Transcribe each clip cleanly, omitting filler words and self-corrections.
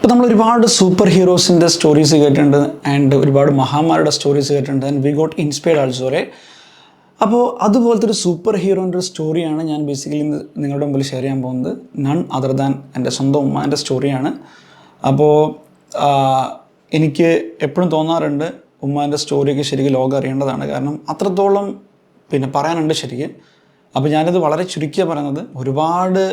ഇപ്പോൾ നമ്മൾ ഒരുപാട് സൂപ്പർ ഹീറോസിൻ്റെ സ്റ്റോറീസ് കേട്ടിട്ടുണ്ട് ആൻഡ് ഒരുപാട് മഹാന്മാരുടെ സ്റ്റോറീസ് കേട്ടിട്ടുണ്ട് and we got inspired also right. അപ്പോൾ അതുപോലത്തെ ഒരു സൂപ്പർ ഹീറോൻ്റെ ഒരു സ്റ്റോറിയാണ് ഞാൻ ബേസിക്കലി ഇന്ന് നിങ്ങളുടെ മുമ്പിൽ ഷെയർ ചെയ്യാൻ പോകുന്നത്. നൺ അതർ ദാൻ എൻ്റെ സ്വന്തം ഉമ്മാൻ്റെ സ്റ്റോറിയാണ്. അപ്പോൾ എനിക്ക് എപ്പോഴും തോന്നാറുണ്ട് ഉമ്മാൻ്റെ സ്റ്റോറിയൊക്കെ ശരിക്കും ലോകം അറിയേണ്ടതാണ്. കാരണം അത്രത്തോളം പറയാനുണ്ട് ശരിക്കും. അപ്പോൾ ഞാനിത് വളരെ ചുരുക്കിയാണ് പറയുന്നത്. ഒരുപാട്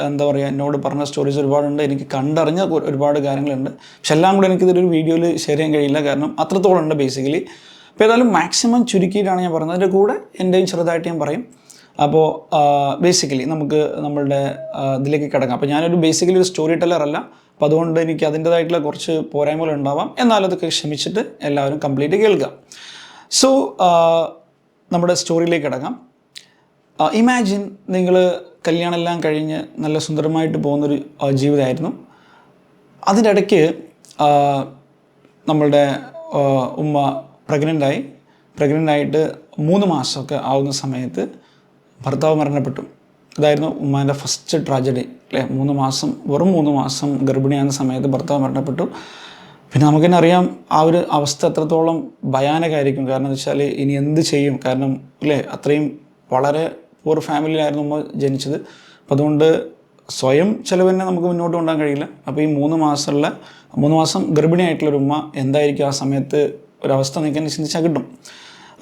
എന്താ പറയുക, എന്നോട് പറഞ്ഞ സ്റ്റോറീസ് ഒരുപാടുണ്ട്, എനിക്ക് കണ്ടറിഞ്ഞ ഒരുപാട് കാര്യങ്ങളുണ്ട്. പക്ഷെ എല്ലാം കൂടെ എനിക്കിതൊരു വീഡിയോയിൽ ഷെയർ ചെയ്യാൻ കഴിയില്ല, കാരണം അത്രത്തോളം ഉണ്ട് ബേസിക്കലി. അപ്പോൾ ഏതായാലും മാക്സിമം ചുരുക്കിയിട്ടാണ് ഞാൻ പറയുന്നത്. അതിൻ്റെ കൂടെ എൻ്റെയും ചെറുതായിട്ട് ഞാൻ പറയും. അപ്പോൾ ബേസിക്കലി നമുക്ക് നമ്മളുടെ ഇതിലേക്ക് കിടക്കാം. അപ്പോൾ ഞാനൊരു ബേസിക്കലി ഒരു സ്റ്റോറി ടെല്ലറല്ല, അപ്പോൾ അതുകൊണ്ട് എനിക്ക് അതിൻ്റേതായിട്ടുള്ള കുറച്ച് പോരായ്മകൾ ഉണ്ടാവാം. എന്നാലും അതൊക്കെ ക്ഷമിച്ചിട്ട് എല്ലാവരും കംപ്ലീറ്റ് കേൾക്കുക. സോ നമ്മുടെ സ്റ്റോറിയിലേക്ക് കിടക്കാം. ഇമാജിൻ നിങ്ങൾ കല്യാണം എല്ലാം കഴിഞ്ഞ് നല്ല സുന്ദരമായിട്ട് പോകുന്നൊരു ജീവിതമായിരുന്നു. അതിൻ്റെ ഇടയ്ക്ക് നമ്മളുടെ ഉമ്മ പ്രഗ്നൻ്റായിട്ട് 3 മാസമൊക്കെ ആവുന്ന സമയത്ത് ഭർത്താവ് മരണപ്പെട്ടു. ഇതായിരുന്നു ഉമ്മാൻ്റെ ഫസ്റ്റ് ട്രാജഡി അല്ലേ. 3 മാസം, വെറും 3 മാസം ഗർഭിണിയാകുന്ന സമയത്ത് ഭർത്താവ് മരണപ്പെട്ടു. പിന്നെ നമുക്ക് തന്നെ അറിയാം ആ ഒരു അവസ്ഥ എത്രത്തോളം ഭയാനകമായിരിക്കും. കാരണം എന്ന് വെച്ചാൽ ഇനി എന്ത് ചെയ്യും, കാരണം അല്ലേ അത്രയും വളരെ പൂർ ഫാമിലിയിലായിരുന്നു ഉമ്മ ജനിച്ചത്. അപ്പോൾ അതുകൊണ്ട് സ്വയം ചിലവ് തന്നെ നമുക്ക് മുന്നോട്ട് കൊണ്ടുപോകാൻ കഴിയില്ല. അപ്പോൾ ഈ 3 മാസം ഗർഭിണിയായിട്ടുള്ളൊരു ഉമ്മ എന്തായിരിക്കും ആ സമയത്ത് ഒരവസ്ഥ നിൽക്കാൻ ചിന്തിച്ചാൽ കിട്ടും.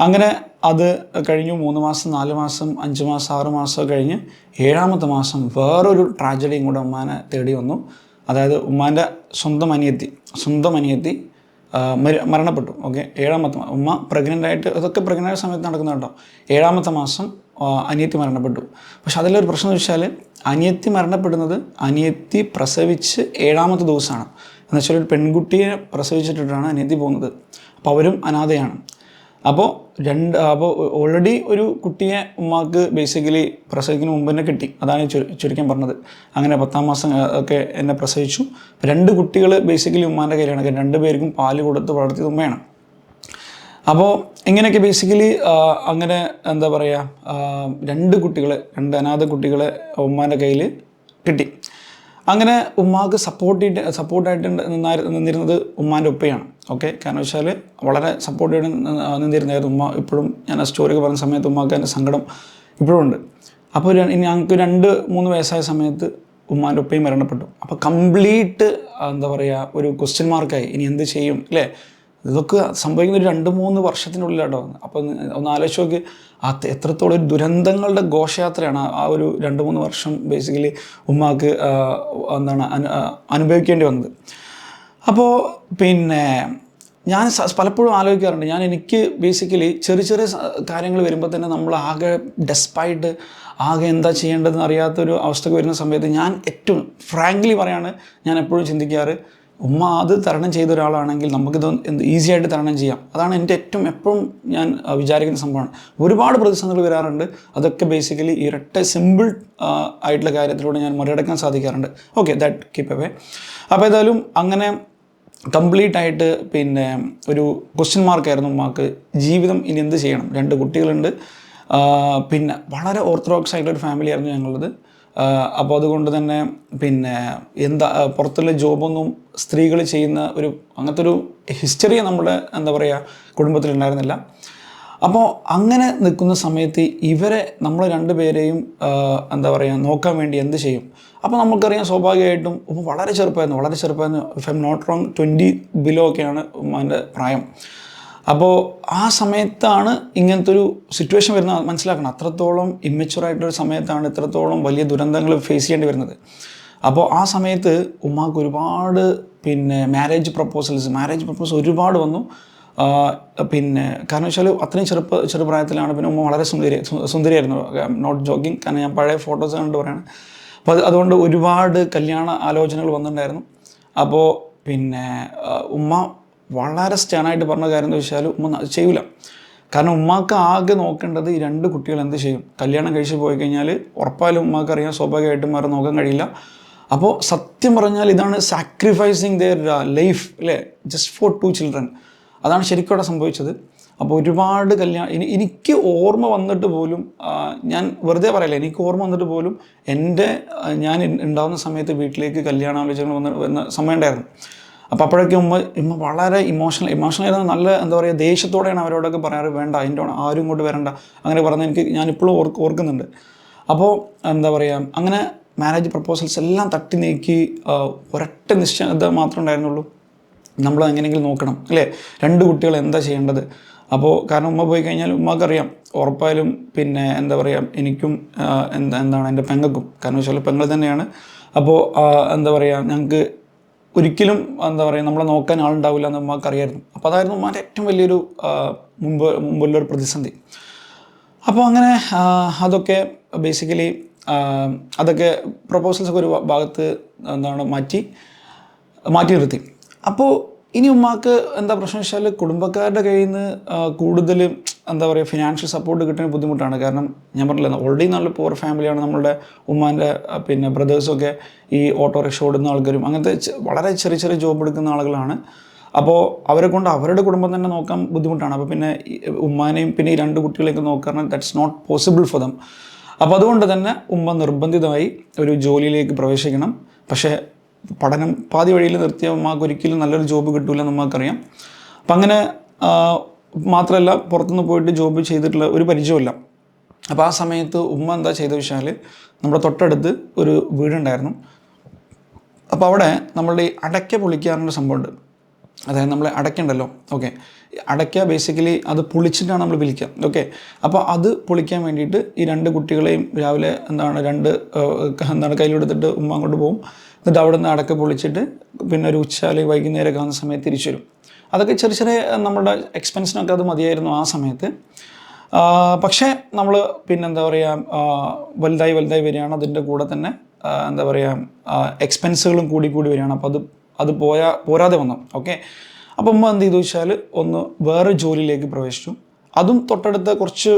അങ്ങനെ അത് കഴിഞ്ഞു. 3 മാസം, 4 മാസം, 5 മാസം, 6 മാസം കഴിഞ്ഞ് 7ാമത്തെ മാസം വേറൊരു ട്രാജഡിയും കൂടെ ഉമ്മാനെ തേടി വന്നു. അതായത് ഉമ്മാൻ്റെ സ്വന്തം അനിയത്തി മരണപ്പെട്ടു. ഓക്കെ, 7ാമത്തെ ഉമ്മ പ്രഗ്നൻ്റായിട്ട്, അതൊക്കെ പ്രഗ്നൻ്റ് സമയത്ത് നടക്കുന്ന കേട്ടോ. 7ാമത്തെ മാസം അനിയത്തി മരണപ്പെട്ടു. പക്ഷെ അതിലൊരു പ്രശ്നം എന്ന് വെച്ചാൽ അനിയത്തി മരണപ്പെടുന്നത് അനിയത്തി പ്രസവിച്ച് 7ാമത്തെ ദിവസമാണ്. എന്നുവെച്ചാൽ ഒരു പെൺകുട്ടിയെ പ്രസവിച്ചിട്ടിട്ടാണ് അനിയത്തി പോകുന്നത്. അപ്പോൾ അവരും അനാഥയാണ്. അപ്പോൾ ഓൾറെഡി ഒരു കുട്ടിയെ ഉമ്മാക്ക് ബേസിക്കലി പ്രസവിക്കുന്ന മുമ്പ് തന്നെ കിട്ടി. അതാണ് ചുരുക്കാൻ പറഞ്ഞത്. അങ്ങനെ 10ാം മാസം ഒക്കെ എന്നെ പ്രസവിച്ചു. 2 കുട്ടികൾ ബേസിക്കലി ഉമ്മാൻ്റെ കയ്യിലാണ്. 2 പേർക്കും പാല് കൊടുത്ത് വളർത്തിയത് ഉമ്മയാണ്. അപ്പോൾ ഇങ്ങനെയൊക്കെ ബേസിക്കലി അങ്ങനെ എന്താ പറയുക, 2 അനാഥ കുട്ടികളെ ഉമ്മാൻ്റെ കയ്യിൽ കിട്ടി. അങ്ങനെ ഉമ്മാക്ക് സപ്പോർട്ടായിട്ട് നിന്നിരുന്നത് ഉമ്മാൻ്റെ ഉപ്പയാണ്. ഓക്കെ, കാരണം വെച്ചാൽ വളരെ സപ്പോർട്ടായിട്ട് നിന്നിരുന്നായിരുന്നു ഉമ്മ. ഇപ്പോഴും ഞാൻ ആ സ്റ്റോറിയൊക്കെ പറഞ്ഞ സമയത്ത് ഉമ്മാക്ക് എൻ്റെ സങ്കടം ഇപ്പോഴും ഉണ്ട്. അപ്പോൾ ഞങ്ങൾക്ക് 2-3 വയസ്സായ സമയത്ത് ഉമ്മാൻ്റെ ഉപ്പയും മരണപ്പെട്ടു. അപ്പോൾ കംപ്ലീറ്റ് എന്താ പറയുക ഒരു ക്വസ്റ്റ്യൻ മാർക്കായി. ഇനി എന്ത് ചെയ്യും അല്ലേ. ഇതൊക്കെ സംഭവിക്കുന്ന ഒരു 2-3 വർഷത്തിനുള്ളിലാട്ടോ. അപ്പോൾ ഒന്ന് ആലോചിച്ച് നോക്ക്, എത്രത്തോളം ഒരു ദുരന്തങ്ങളുടെ ഘോഷയാത്രയാണ് ആ ഒരു 2-3 വർഷം ബേസിക്കലി ഉമ്മാക്ക് അനുഭവിക്കേണ്ടി വന്നത്. അപ്പോൾ ഞാൻ പലപ്പോഴും ആലോചിക്കാറുണ്ട്, എനിക്ക് ബേസിക്കലി ചെറിയ കാര്യങ്ങൾ വരുമ്പോൾ തന്നെ നമ്മൾ ആകെ ഡെസ്പായിട്ട് ആകെ എന്താ ചെയ്യേണ്ടതെന്ന് അറിയാത്തൊരു അവസ്ഥക്ക് വരുന്ന സമയത്ത് ഞാൻ ഏറ്റവും ഫ്രാങ്ക്ലി പറയാണ്, ഞാൻ എപ്പോഴും ചിന്തിക്കാറ്, ഉമ്മ അത് തരണം ചെയ്ത ഒരാളാണെങ്കിൽ നമുക്കിത് ഈസി ആയിട്ട് തരണം ചെയ്യാം. അതാണ് എൻ്റെ ഏറ്റവും എപ്പോഴും ഞാൻ വിചാരിക്കുന്ന സംഭവമാണ്. ഒരുപാട് പ്രതിസന്ധികൾ വരാറുണ്ട്. അതൊക്കെ ബേസിക്കലി ഈ ഒരൊറ്റ സിമ്പിൾ ആയിട്ടുള്ള കാര്യത്തിലൂടെ ഞാൻ മറികടക്കാൻ സാധിക്കാറുണ്ട്. Okay, that keep away. അപ്പോൾ ഏതായാലും അങ്ങനെ കംപ്ലീറ്റ് ആയിട്ട് ഒരു ക്വസ്റ്റ്യൻ മാർക്കായിരുന്നു ഉമ്മാക്ക്. ജീവിതം ഇനി എന്ത് ചെയ്യണം. 2 കുട്ടികളുണ്ട്. വളരെ ഓർത്തഡോക്സ് ആയിട്ടൊരു ഫാമിലിയായിരുന്നു ഞങ്ങളുടേത്. അപ്പോൾ അതുകൊണ്ട് തന്നെ എന്താ പുറത്തുള്ള ജോബൊന്നും സ്ത്രീകൾ ചെയ്യുന്ന അങ്ങനത്തെ ഒരു ഹിസ്റ്ററി നമ്മുടെ എന്താ പറയുക കുടുംബത്തിലുണ്ടായിരുന്നില്ല. അപ്പോൾ അങ്ങനെ നിൽക്കുന്ന സമയത്ത് നമ്മൾ 2 പേരെയും എന്താ പറയുക നോക്കാൻ വേണ്ടി എന്ത് ചെയ്യും. അപ്പോൾ നമുക്കറിയാം സ്വാഭാവികമായിട്ടും വളരെ ചെറുപ്പമായിരുന്നു. If I am not wrong 20 below ഒക്കെയാണ് ഉമ്മാൻ്റെ പ്രായം. അപ്പോൾ ആ സമയത്താണ് ഇങ്ങനത്തെ ഒരു സിറ്റുവേഷൻ വരുന്നത് മനസ്സിലാക്കണം. അത്രത്തോളം ഇമ്മച്യൂറായിട്ടൊരു സമയത്താണ് ഇത്രത്തോളം വലിയ ദുരന്തങ്ങൾ ഫേസ് ചെയ്യേണ്ടി വരുന്നത്. അപ്പോൾ ആ സമയത്ത് ഉമ്മാക്ക് ഒരുപാട് മാരേജ് പ്രപ്പോസൽ ഒരുപാട് വന്നു. കാരണം വെച്ചാൽ അത്രയും ചെറുപ്രായത്തിലാണ്. പിന്നെ ഉമ്മ വളരെ സുന്ദരിയായിരുന്നു. നോട്ട് ജോക്കിങ്, കാരണം ഞാൻ പഴയ ഫോട്ടോസ് കണ്ട് പറയാണ്. അപ്പോൾ അതുകൊണ്ട് ഒരുപാട് കല്യാണ ആലോചനകൾ വന്നിട്ടുണ്ടായിരുന്നു. അപ്പോൾ ഉമ്മ വളരെ സ്റ്റേണായിട്ട് പറഞ്ഞ കാര്യം എന്ന് വെച്ചാൽ ഉമ്മ ചെയ്യില്ല. കാരണം ഉമ്മാക്ക് ആകെ നോക്കേണ്ടത് ഈ 2 കുട്ടികൾ എന്ത് ചെയ്യും. കല്യാണം കഴിച്ച് പോയി കഴിഞ്ഞാൽ ഉറപ്പായാലും ഉമ്മാക്ക് അറിയാം സ്വാഭാവികമായിട്ടും വേറെ നോക്കാൻ കഴിയില്ല. അപ്പോൾ സത്യം പറഞ്ഞാൽ ഇതാണ് സാക്രിഫൈസിങ് ദെയർ ലൈഫ് അല്ലേ, ജസ്റ്റ് ഫോർ 2 ചിൽഡ്രൻ. അതാണ് ശരിക്കും അവിടെ സംഭവിച്ചത്. അപ്പോൾ ഒരുപാട് എനിക്ക് ഓർമ്മ വന്നിട്ട് പോലും ഞാൻ വെറുതെ പറയില്ല, എനിക്ക് ഓർമ്മ വന്നിട്ട് പോലും ഞാൻ ഉണ്ടാകുന്ന സമയത്ത് വീട്ടിലേക്ക് കല്യാണാലോചനകൾ വന്ന സമയം ഉണ്ടായിരുന്നു. അപ്പോൾ അപ്പോഴൊക്കെ ഉമ്മ വളരെ ഇമോഷണൽ നല്ല എന്താ പറയുക ദേഷ്യത്തോടെയാണ് അവരോടൊക്കെ പറയാറ്, വേണ്ട അതിൻ്റെ ആരും ഇങ്ങോട്ട് വരണ്ട അങ്ങനെ പറഞ്ഞ് ഞാനിപ്പോഴും ഓർക്കുന്നുണ്ട്. അപ്പോൾ എന്താ പറയുക, അങ്ങനെ മാരേജ് പ്രപ്പോസൽസ് എല്ലാം തട്ടി നീക്കി ഒരൊറ്റ നിശ്ചയത മാത്രമേ ഉണ്ടായിരുന്നുള്ളൂ, നമ്മൾ എങ്ങനെയെങ്കിലും നോക്കണം അല്ലേ, 2 കുട്ടികൾ എന്താ ചെയ്യേണ്ടത്. അപ്പോൾ കാരണം ഉമ്മ പോയി കഴിഞ്ഞാൽ ഉമ്മക്കറിയാം ഉറപ്പായാലും പിന്നെ എന്താ പറയുക എനിക്കും എന്താണ് എൻ്റെ പെങ്ങൾക്കും, കാരണം വെച്ചാൽ പെങ്ങൾ തന്നെയാണ്. അപ്പോൾ എന്താ പറയുക ഞങ്ങൾക്ക് ഒരിക്കലും എന്താ പറയുക നമ്മളെ നോക്കാൻ ആളുണ്ടാവില്ല എന്ന് ഉമ്മക്ക് അറിയായിരുന്നു. അപ്പോൾ അതായിരുന്നു ഉമ്മാൻ്റെ ഏറ്റവും വലിയൊരു മുമ്പുള്ളൊരു പ്രതിസന്ധി. അപ്പോൾ അങ്ങനെ അതൊക്കെ ബേസിക്കലി അതൊക്കെ പ്രപ്പോസൽസൊക്കെ ഒരു ഭാഗത്ത് എന്താണ് മാറ്റി നിർത്തി. അപ്പോൾ ഇനി ഉമ്മാക്ക് എന്താ പ്രശ്നം വെച്ചാൽ കുടുംബക്കാരുടെ കയ്യിൽ നിന്ന് കൂടുതൽ എന്താ പറയുക ഫിനാൻഷ്യൽ സപ്പോർട്ട് കിട്ടാൻ ബുദ്ധിമുട്ടാണ്. കാരണം ഞാൻ പറഞ്ഞില്ല ഓൾറെഡി നല്ല പൂർ ഫാമിലിയാണ് നമ്മളുടെ ഉമ്മാൻ്റെ പിന്നെ ബ്രദേഴ്സൊക്കെ ഈ ഓട്ടോറിക്ഷ ഓടുന്ന ആൾക്കാരും അങ്ങനത്തെ വളരെ ചെറിയ ജോബ് എടുക്കുന്ന ആളുകളാണ്. അപ്പോൾ അവരെ കൊണ്ട് അവരുടെ കുടുംബം തന്നെ നോക്കാൻ ബുദ്ധിമുട്ടാണ്. അപ്പോൾ പിന്നെ ഉമ്മാനെയും പിന്നെ ഈ 2 കുട്ടികളെയൊക്കെ നോക്കാൻ that's not possible for them. അപ്പോൾ അതുകൊണ്ട് തന്നെ ഉമ്മ നിർബന്ധിതമായി ഒരു ജോലിയിലേക്ക് പ്രവേശിക്കണം. പക്ഷേ പഠനം പാതി വഴിയിൽ നിർത്തിയ ഉമ്മക്ക് ഒരിക്കലും നല്ലൊരു ജോബ് കിട്ടില്ല എന്ന് നമുക്കറിയാം. അപ്പം അങ്ങനെ മാത്രമല്ല പുറത്തുനിന്ന് പോയിട്ട് ജോബ് ചെയ്തിട്ടുള്ള ഒരു പരിചയമില്ല. അപ്പോൾ ആ സമയത്ത് ഉമ്മ എന്താ ചെയ്ത വെച്ചാൽ നമ്മുടെ തൊട്ടടുത്ത് ഒരു വീടുണ്ടായിരുന്നു. അപ്പോൾ അവിടെ നമ്മളുടെ ഈ അടയ്ക്ക പൊളിക്കാറുള്ള സംഭവമുണ്ട്. അതായത് നമ്മൾ അടയ്ക്കണ്ടല്ലോ, ഓക്കെ, അടയ്ക്ക ബേസിക്കലി അത് പൊളിച്ചിട്ടാണ് നമ്മൾ വിളിക്കുക, ഓക്കെ. അപ്പോൾ അത് പൊളിക്കാൻ വേണ്ടിയിട്ട് ഈ 2 കുട്ടികളെയും രാവിലെ എന്താണ് കയ്യിലെടുത്തിട്ട് ഉമ്മ അങ്ങോട്ട് പോകും. എന്നിട്ട് അവിടെ നിന്ന് അടക്ക പൊളിച്ചിട്ട് പിന്നെ ഒരു ഉച്ച അല്ലെങ്കിൽ വൈകുന്നേരമൊക്കെ ആകുന്ന സമയത്ത് തിരിച്ചു വരും. അതൊക്കെ ചെറിയ നമ്മുടെ എക്സ്പെൻസിനൊക്കെ അത് മതിയായിരുന്നു ആ സമയത്ത്. പക്ഷേ നമ്മൾ പിന്നെന്താ പറയുക വലുതായി വരികയാണ്. അതിൻ്റെ കൂടെ തന്നെ എന്താ പറയുക എക്സ്പെൻസുകളും കൂടി വരികയാണ്. അപ്പോൾ അത് പോരാതെ വന്നു, ഓക്കെ. അപ്പോൾ ഉമ്മ എന്ത് ചെയ്തു വെച്ചാൽ ഒന്ന് വേറെ ജോലിയിലേക്ക് പ്രവേശിച്ചു. അതും തൊട്ടടുത്ത കുറച്ച്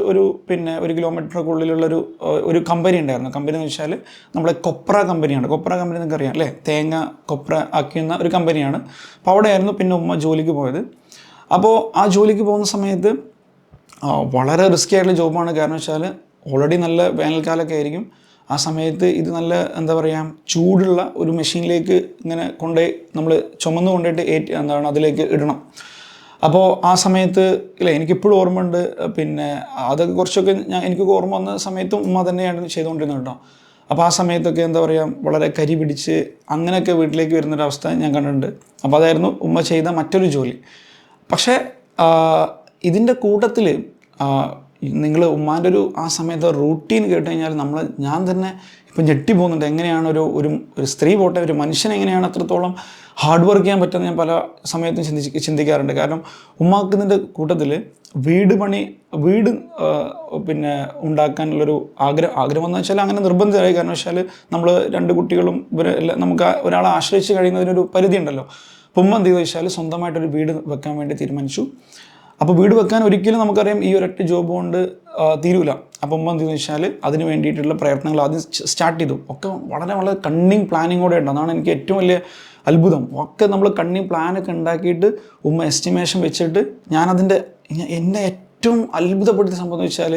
പിന്നെ 1 കിലോമീറ്ററൊക്കെ ഉള്ളിലുള്ളൊരു കമ്പനി ഉണ്ടായിരുന്നു. കമ്പനി എന്ന് വെച്ചാൽ നമ്മളെ കൊപ്ര കമ്പനിയാണ്. കൊപ്ര കമ്പനി നിങ്ങൾക്ക് അറിയാം അല്ലേ, തേങ്ങ കൊപ്ര ആക്കുന്ന ഒരു കമ്പനിയാണ്. അപ്പോൾ അവിടെയായിരുന്നു പിന്നെ ഉമ്മ ജോലിക്ക് പോയത്. അപ്പോൾ ആ ജോലിക്ക് പോകുന്ന സമയത്ത് വളരെ റിസ്കി ആയിട്ടുള്ള ജോബാണ്. കാരണം വെച്ചാൽ ഓൾറെഡി നല്ല വേനൽക്കാലമൊക്കെ ആയിരിക്കും. ആ സമയത്ത് ഇത് നല്ല എന്താ പറയുക ചൂടുള്ള ഒരു മെഷീനിലേക്ക് ഇങ്ങനെ നമ്മൾ ചുമന്ന് കൊണ്ടുപോയിട്ട് അതിലേക്ക് ഇടണം. അപ്പോൾ ആ സമയത്ത് ഇല്ല എനിക്കിപ്പോഴും ഓർമ്മയുണ്ട്. പിന്നെ അതൊക്കെ കുറച്ചൊക്കെ എനിക്കൊക്കെ ഓർമ്മ വന്ന സമയത്തും ഉമ്മ തന്നെയാണ് ചെയ്തുകൊണ്ടിരുന്നത് കേട്ടോ. അപ്പോൾ ആ സമയത്തൊക്കെ എന്താ പറയുക വളരെ കരി പിടിച്ച് അങ്ങനെയൊക്കെ വീട്ടിലേക്ക് വരുന്നൊരവസ്ഥ ഞാൻ കണ്ടിട്ടുണ്ട്. അപ്പോൾ അതായിരുന്നു ഉമ്മ ചെയ്ത മറ്റൊരു ജോലി. പക്ഷേ ഇതിൻ്റെ കൂട്ടത്തിൽ നിങ്ങൾ ഉമ്മാൻ്റെ ആ സമയത്ത് റൂട്ടീൻ കേട്ട് കഴിഞ്ഞാൽ ഞാൻ തന്നെ ഇപ്പം ഞെട്ടി പോകുന്നുണ്ട്. എങ്ങനെയാണ് ഒരു സ്ത്രീ പോട്ടെ ഒരു മനുഷ്യൻ എങ്ങനെയാണ് അത്രത്തോളം ഹാർഡ് വർക്ക് ചെയ്യാൻ പറ്റുമെന്ന് ഞാൻ പല സമയത്തും ചിന്തിക്കാറുണ്ട്. കാരണം ഉമ്മാക്ക് ഇതിൻ്റെ കൂട്ടത്തിൽ വീട് പിന്നെ ഉണ്ടാക്കാനുള്ളൊരു ആഗ്രഹം എന്ന് വെച്ചാൽ അങ്ങനെ നിർബന്ധിതമായി. കാരണം വെച്ചാൽ നമ്മൾ 2 കുട്ടികളും ഇവരെല്ലാം നമുക്ക് ഒരാളെ ആശ്രയിച്ച് കഴിയുന്നതിനൊരു പരിധി ഉണ്ടല്ലോ. അപ്പോൾ ഉമ്മ എന്ത് ചെയ്തു വെച്ചാൽ സ്വന്തമായിട്ടൊരു വീട് വെക്കാൻ വേണ്ടി തീരുമാനിച്ചു. അപ്പോൾ വീട് വെക്കാൻ ഒരിക്കലും നമുക്കറിയാം ഈ ഒരൊറ്റ ജോബ് കൊണ്ട് തീരൂല. അപ്പോൾ ഉമ്മ എന്തെന്ന് വെച്ചാൽ അതിന് വേണ്ടിയിട്ടുള്ള പ്രയത്നങ്ങൾ ആദ്യം സ്റ്റാർട്ട് ചെയ്തു. ഒക്കെ വളരെ കണ്ണിങ് പ്ലാനിങ്ങോടെ ഉണ്ട്. അതാണ് എനിക്ക് ഏറ്റവും വലിയ അത്ഭുതം. ഒക്കെ നമ്മൾ കണ്ണിങ് പ്ലാനൊക്കെ ഉണ്ടാക്കിയിട്ട് ഉമ്മ എസ്റ്റിമേഷൻ വെച്ചിട്ട് എന്നെ ഏറ്റവും അത്ഭുതപ്പെടുത്തിയ സംഭവം എന്ന് വെച്ചാൽ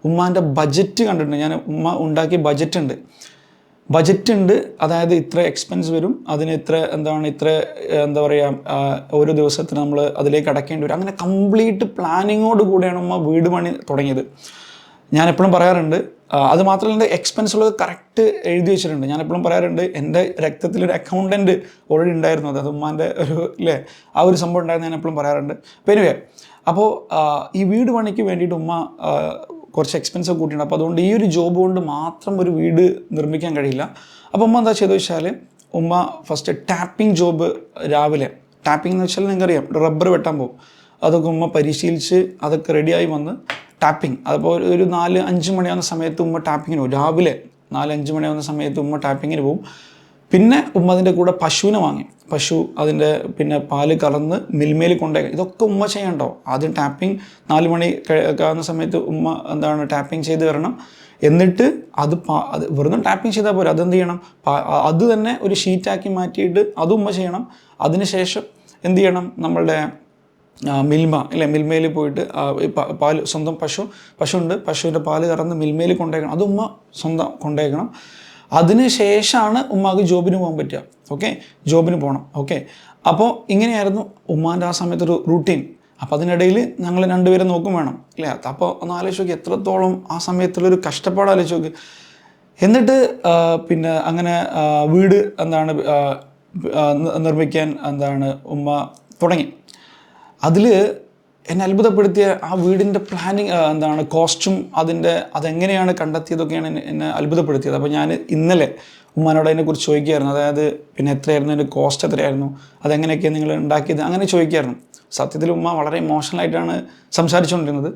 ഉമ്മാൻ്റെ ബജറ്റ് കണ്ടിട്ടുണ്ട്. ഉമ്മ ഉണ്ടാക്കിയ ബജറ്റ് ഉണ്ട്. അതായത് ഇത്ര എക്സ്പെൻസ് വരും, അതിന് ഇത്ര എന്താ പറയുക ഓരോ ദിവസത്തിന് നമ്മൾ അതിലേക്ക് അടയ്ക്കേണ്ടി വരും. അങ്ങനെ കംപ്ലീറ്റ് പ്ലാനിങ്ങോട് കൂടെയാണ് ഉമ്മ വീട് പണി തുടങ്ങിയത്. ഞാൻ എപ്പോഴും പറയാറുണ്ട്, അത് മാത്രമല്ല എൻ്റെ എക്സ്പെൻസുകൾ കറക്റ്റ് എഴുതി വെച്ചിട്ടുണ്ട്. ഞാൻ എപ്പോഴും പറയാറുണ്ട് എൻ്റെ രക്തത്തിലൊരു അക്കൗണ്ടൻറ്റ് ഓൾറെഡി ഉണ്ടായിരുന്നു. അത് ഉമ്മാൻ്റെ ആ ഒരു സംഭവം ഉണ്ടായിരുന്നു. ഞാൻ എപ്പോഴും പറയാറുണ്ട്. അപ്പോൾ ഈ വീട് പണിക്ക് വേണ്ടിയിട്ട് ഉമ്മ കുറച്ച് എക്സ്പെൻസ് കൂട്ടിയിട്ടുണ്ട്. അപ്പോൾ അതുകൊണ്ട് ഈ ഒരു ജോബ് കൊണ്ട് മാത്രം ഒരു വീട് നിർമ്മിക്കാൻ കഴിയില്ല. അപ്പോൾ ഉമ്മ എന്താ ചെയ്തു വെച്ചാൽ ഉമ്മ ഫസ്റ്റ് ടാപ്പിംഗ് ജോബ് രാവിലെ ടാപ്പിംഗ് എന്ന് വെച്ചാൽ നിങ്ങൾക്കറിയാം റബ്ബർ വെട്ടാൻ പോകും. അതൊക്കെ ഉമ്മ പരിശീലിച്ച് അതൊക്കെ റെഡിയായി വന്ന് ടാപ്പിംഗ് അതിപ്പോൾ ഒരു 4-5 മണിയാവുന്ന സമയത്ത് ഉമ്മ ടാപ്പിങ്ങിന് പോകും. രാവിലെ 4-5 മണിയാവുന്ന സമയത്ത് ഉമ്മ ടാപ്പിങ്ങിന് പോകും. പിന്നെ ഉമ്മ അതിൻ്റെ കൂടെ പശുവിനെ വാങ്ങി. പശു അതിൻ്റെ പിന്നെ പാല് കലർന്ന് മിൽമേൽ കൊണ്ടുപോയി ഇതൊക്കെ ഉമ്മ ചെയ്യണ്ടോ. ആദ്യം ടാപ്പിംഗ് 4 മണി ആകുന്ന സമയത്ത് ഉമ്മ ടാപ്പിംഗ് ചെയ്ത് വരണം. എന്നിട്ട് അത് വെറുതെ ടാപ്പിംഗ് ചെയ്താൽ പോരാ, അതെന്ത് ചെയ്യണം, അത് തന്നെ ഒരു ഷീറ്റാക്കി മാറ്റിയിട്ട് അതും ഉമ്മ ചെയ്യണം. അതിനുശേഷം എന്ത് ചെയ്യണം, നമ്മളുടെ മിൽമ അല്ലേ, മിൽമയിൽ പോയിട്ട് പാല് സ്വന്തം പശുണ്ട്, പശുവിൻ്റെ പാല് കറന്ന് മിൽമയിൽ കൊണ്ടേക്കണം. അത് ഉമ്മ സ്വന്തം കൊണ്ടേക്കണം. അതിന് ശേഷമാണ് ഉമ്മാക്ക് ജോബിന് പോകാൻ പറ്റുക. ഓക്കെ, ജോബിന് പോകണം. ഓക്കെ, അപ്പോൾ ഇങ്ങനെയായിരുന്നു ഉമ്മാൻ്റെ ആ സമയത്തൊരു റൂട്ടീൻ. അപ്പോൾ അതിനിടയിൽ ഞങ്ങൾ രണ്ടുപേരും നോക്കും വേണം അല്ലേ. അപ്പോൾ ഒന്ന് ആലോചിച്ച് നോക്കി എത്രത്തോളം ആ സമയത്തുള്ളൊരു കഷ്ടപ്പാട് ആലോചിച്ച് നോക്കി. എന്നിട്ട് പിന്നെ അങ്ങനെ വീട് നിർമ്മിക്കാൻ ഉമ്മ തുടങ്ങി. അതിൽ എന്നെ അത്ഭുതപ്പെടുത്തിയ ആ വീടിൻ്റെ പ്ലാനിങ് കോസ്റ്റും അതെങ്ങനെയാണ് കണ്ടെത്തിയതൊക്കെയാണ് എന്നെ അത്ഭുതപ്പെടുത്തിയത്. അപ്പോൾ ഞാൻ ഇന്നലെ ഉമ്മാനോട് അതിനെക്കുറിച്ച് ചോദിക്കുമായിരുന്നു. അതായത് പിന്നെ എത്രയായിരുന്നു അതിൻ്റെ കോസ്റ്റ്, എത്രയായിരുന്നു, അതെങ്ങനെയൊക്കെയാണ് നിങ്ങൾ ഉണ്ടാക്കിയത്, അങ്ങനെ ചോദിക്കുമായിരുന്നു. സത്യത്തിൽ ഉമ്മ വളരെ ഇമോഷണലായിട്ടാണ് സംസാരിച്ചുകൊണ്ടിരുന്നത്.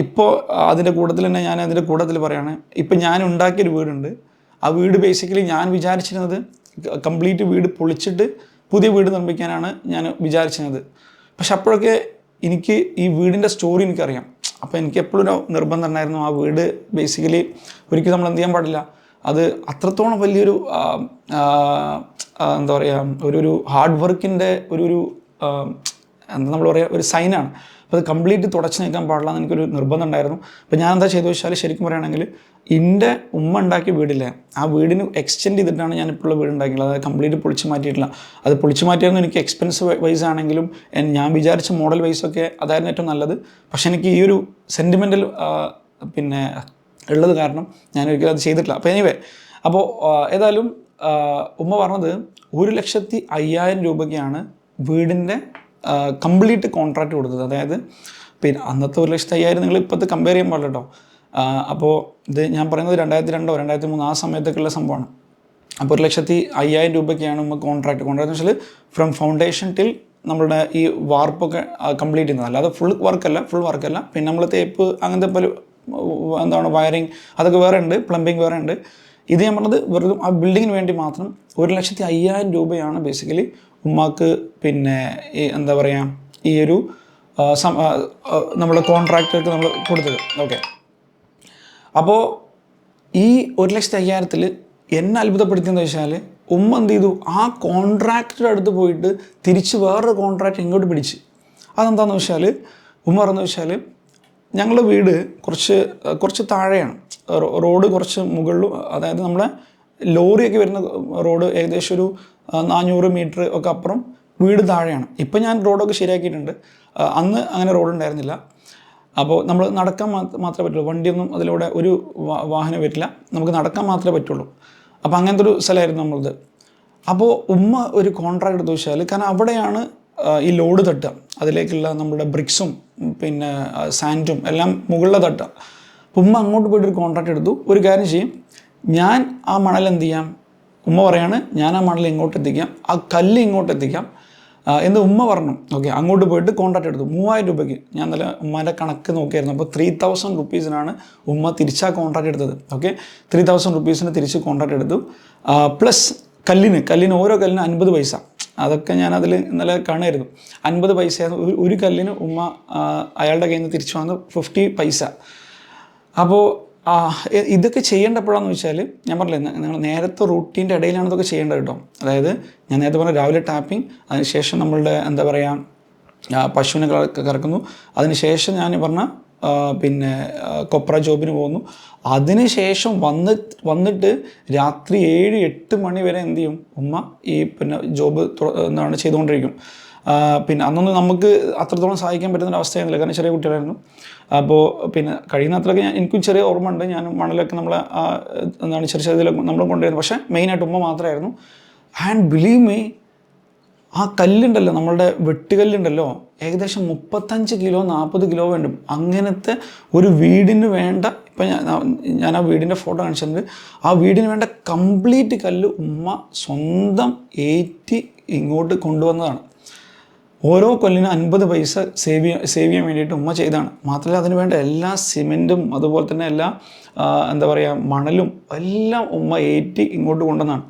ഇപ്പോൾ അതിൻ്റെ കൂട്ടത്തിൽ തന്നെ ഞാൻ അതിൻ്റെ കൂട്ടത്തിൽ പറയുകയാണ്, ഇപ്പം ഞാൻ ഉണ്ടാക്കിയൊരു വീടുണ്ട്. ആ വീട് ബേസിക്കലി ഞാൻ വിചാരിച്ചിരുന്നത് കംപ്ലീറ്റ് വീട് പൊളിച്ചിട്ട് പുതിയ വീട് നിർമ്മിക്കാനാണ് ഞാൻ വിചാരിച്ചിരുന്നത്. പക്ഷെ അപ്പോഴൊക്കെ എനിക്ക് ഈ വീടിൻ്റെ സ്റ്റോറി എനിക്കറിയാം. അപ്പോൾ എനിക്ക് എപ്പോഴും ഒരു നിർബന്ധം ഉണ്ടായിരുന്നു, ആ വീട് ബേസിക്കലി ഒരിക്കലും നമ്മൾ എന്ത് ചെയ്യാൻ പാടില്ല, അത് അത്രത്തോളം വലിയൊരു എന്താ പറയുക, ഒരു ഹാർഡ് വർക്കിൻ്റെ എന്താ നമ്മൾ പറയുക, ഒരു സൈനാണ്. അപ്പോൾ അത് കംപ്ലീറ്റ് തുടച്ച് നീക്കാൻ പാടില്ല എന്ന് എനിക്കൊരു നിർബന്ധം ഉണ്ടായിരുന്നു. അപ്പോൾ ഞാൻ എന്താ ചെയ്തു വെച്ചാൽ, ശരിക്കും പറയുകയാണെങ്കിൽ എൻ്റെ ഉമ്മ ഉണ്ടാക്കിയ വീടില്ലേ, ആ വീടിന് എക്സ്റ്റെൻഡ് ചെയ്തിട്ടാണ് ഞാൻ ഇപ്പോൾ വീട് ഉണ്ടാക്കിയിട്ടുള്ളത്. അത് കംപ്ലീറ്റ് പൊളിച്ച് മാറ്റിയിട്ടില്ല. അത് പൊളിച്ച് മാറ്റിയായിരുന്നു എനിക്ക് എക്സ്പെൻസ് വൈസ് ആണെങ്കിലും ഞാൻ വിചാരിച്ച മോഡൽ വൈസൊക്കെ അതായിരുന്നു ഏറ്റവും നല്ലത്. പക്ഷേ എനിക്ക് ഈ ഒരു സെൻറ്റിമെൻ്റൽ പിന്നെ ഉള്ളത് കാരണം ഞാൻ ഒരിക്കലും അത് ചെയ്തിട്ടില്ല. അപ്പോൾ എനിവേ, അപ്പോൾ ഏതായാലും ഉമ്മ പറഞ്ഞത് 1,05,000 രൂപയ്ക്കാണ് വീടിൻ്റെ കംപ്ലീറ്റ് കോൺട്രാക്റ്റ് കൊടുത്തത്. അതായത് പിന്നെ അന്നത്തെ 1,05,000 നിങ്ങൾ ഇപ്പോഴത്തെ കമ്പയർ ചെയ്യാൻ പാടില്ല കേട്ടോ. അപ്പോൾ ഇത് ഞാൻ പറയുന്നത് 2002 2003 ആ സമയത്തൊക്കെയുള്ള സംഭവമാണ്. അപ്പോൾ 1,05,000 രൂപയ്ക്കാണ് നമ്മൾ കോൺട്രാക്റ്റ് എന്ന് വെച്ചാൽ ഫ്രം ഫൗണ്ടേഷൻ ടിൽ നമ്മളുടെ ഈ വാർപ്പൊക്കെ കംപ്ലീറ്റ് ചെയ്യുന്നത്. അല്ലാതെ ഫുൾ വർക്കല്ല. പിന്നെ നമ്മൾ തേപ്പ് അങ്ങനത്തെ പല വയറിങ് അതൊക്കെ വേറെ ഉണ്ട്, പ്ലംബിങ് വേറെ ഉണ്ട്. ഇത് ഞാൻ പറഞ്ഞത് വെറുതെ ആ ബിൽഡിങ്ങിന് വേണ്ടി മാത്രം 1,05,000 രൂപയാണ് ബേസിക്കലി ഉമ്മാക്ക് പിന്നെ ഈ എന്താ പറയുക ഈ ഒരു നമ്മുടെ കോൺട്രാക്ടർക്ക് നമ്മൾ കൊടുത്തത്. ഓക്കെ, അപ്പോൾ ഈ 1,05,000 എന്നെ അത്ഭുതപ്പെടുത്തിയെന്ന് വെച്ചാൽ ഉമ്മ എന്ത് ചെയ്തു, ആ കോൺട്രാക്ടറുടെ അടുത്ത് പോയിട്ട് തിരിച്ച് വേറൊരു കോൺട്രാക്ട് ഇങ്ങോട്ട് പിടിച്ച്. അതെന്താണെന്ന് വെച്ചാൽ ഉമ്മ പറഞ്ഞു വെച്ചാൽ, ഞങ്ങളുടെ വീട് കുറച്ച് താഴെയാണ്, റോഡ് കുറച്ച് മുകളിലും, അതായത് നമ്മുടെ ലോറിയൊക്കെ വരുന്ന റോഡ് ഏകദേശം ഒരു 400 മീറ്റർ ഒക്കെ അപ്പുറം വീട് താഴെയാണ്. ഇപ്പം ഞാൻ റോഡൊക്കെ ശരിയാക്കിയിട്ടുണ്ട്. അന്ന് അങ്ങനെ റോഡ് ഉണ്ടായിരുന്നില്ല. അപ്പോൾ നമ്മൾ നടക്കാൻ മാത്രമേ പറ്റുള്ളൂ, വണ്ടിയൊന്നും അതിലൂടെ ഒരു വാഹനം വരില്ല, നമുക്ക് നടക്കാൻ മാത്രമേ പറ്റുള്ളൂ. അപ്പോൾ അങ്ങനത്തെ ഒരു സ്ഥലമായിരുന്നു നമ്മളത്. അപ്പോൾ ഉമ്മ ഒരു കോൺട്രാക്ട് എടുത്തു വെച്ചാൽ, കാരണം അവിടെയാണ് ഈ ലോഡ് തട്ടുക, അതിലേക്കുള്ള നമ്മുടെ ബ്രിക്സും പിന്നെ സാൻഡും എല്ലാം മുകളിലെ തട്ടുക. അപ്പോൾ ഉമ്മ അങ്ങോട്ട് പോയിട്ടൊരു കോൺട്രാക്ട് എടുത്തു. ഒരു കാര്യം ചെയ്യും, ഞാൻ ആ മണൽ എന്ത് ചെയ്യാം, ഉമ്മ പറയാണ്, ഞാൻ ആ മണൽ ഇങ്ങോട്ട് എത്തിക്കാം, ആ കല്ല് ഇങ്ങോട്ട് എത്തിക്കാം എന്ന് ഉമ്മ പറഞ്ഞു. ഓക്കെ, അങ്ങോട്ട് പോയിട്ട് കോൺട്രാക്ട് എടുത്തു 3,000 രൂപയ്ക്ക്. ഞാൻ നല്ല ഉമ്മാൻ്റെ കണക്ക് നോക്കിയായിരുന്നു. അപ്പോൾ 3,000 റുപ്പീസിനാണ് ഉമ്മ തിരിച്ചാ കോൺട്രാക്ട് എടുത്തത്. ഓക്കെ, 3,000 റുപ്പീസിന് തിരിച്ച് കോൺട്രാക്ട് എടുത്തു. പ്ലസ് കല്ലിന് ഓരോ കല്ലിന് 50 പൈസ. അതൊക്കെ ഞാൻ അതിൽ ഇന്നലെ കാണുമായിരുന്നു. 50 പൈസയായിരുന്നു ഒരു കല്ലിന് ഉമ്മ അയാളുടെ കയ്യിൽ നിന്ന് തിരിച്ചു വന്ന് 50 പൈസ. അപ്പോൾ ഇതൊക്കെ ചെയ്യേണ്ടപ്പോഴാണെന്ന് വെച്ചാൽ, ഞാൻ പറഞ്ഞില്ലേ നിങ്ങൾ നേരത്തെ റൂട്ടീൻ്റെ ഇടയിലാണ് ഇതൊക്കെ ചെയ്യേണ്ടത് കേട്ടോ. അതായത് ഞാൻ നേരത്തെ പറഞ്ഞ രാവിലെ ടാപ്പിംഗ്, അതിനുശേഷം നമ്മളുടെ എന്താ പറയുക പശുവിനെ കറക്കുന്നു, അതിനുശേഷം ഞാൻ പറഞ്ഞ പിന്നെ കൊപ്ര ജോബിന് പോകുന്നു. അതിനുശേഷം വന്നിട്ട് രാത്രി 7-8 മണി വരെ എന്ത് ചെയ്യും ഉമ്മ ഈ പിന്നെ ജോബ് ചെയ്തുകൊണ്ടിരിക്കും. പിന്നെ അന്നൊന്നും നമുക്ക് അത്രത്തോളം സഹായിക്കാൻ പറ്റുന്ന അവസ്ഥയായിരുന്നില്ല, കാരണം ചെറിയ കുട്ടികളായിരുന്നു. അപ്പോൾ പിന്നെ കഴിയുന്ന അത്രയൊക്കെ എനിക്കും ചെറിയ ഓർമ്മ ഉണ്ട്. ഞാൻ മണലൊക്കെ നമ്മളെ ചെറിയ ഇതിലൊക്കെ നമ്മൾ കൊണ്ടുവരുന്നത്. പക്ഷേ മെയിനായിട്ട് ഉമ്മ മാത്രമായിരുന്നു. ആൻഡ് ബിലീവ് മീ, ആ കല്ലുണ്ടല്ലോ, നമ്മളുടെ വെട്ടുകല്ലുണ്ടല്ലോ, ഏകദേശം 35 കിലോ 40 കിലോ വേണ്ടും. അങ്ങനത്തെ ഒരു വീടിന് വേണ്ട, ഇപ്പം ഞാൻ ആ വീടിൻ്റെ ഫോട്ടോ കാണിച്ചിട്ടുണ്ട്. ആ വീടിന് വേണ്ട കംപ്ലീറ്റ് കല്ല് ഉമ്മ സ്വന്തം ഏറ്റി ഇങ്ങോട്ട് കൊണ്ടുവന്നതാണ്. ഓരോ കൊല്ലിനും 50 പൈസ സേവ് ചെയ്യാൻ വേണ്ടിയിട്ട് ഉമ്മ ചെയ്താണ്. മാത്രമല്ല അതിന് വേണ്ട എല്ലാ സിമെൻറ്റും അതുപോലെ തന്നെ എല്ലാ എന്താ പറയുക മണലും എല്ലാം ഉമ്മ ഏറ്റി ഇങ്ങോട്ട് കൊണ്ടുവന്നാണ്.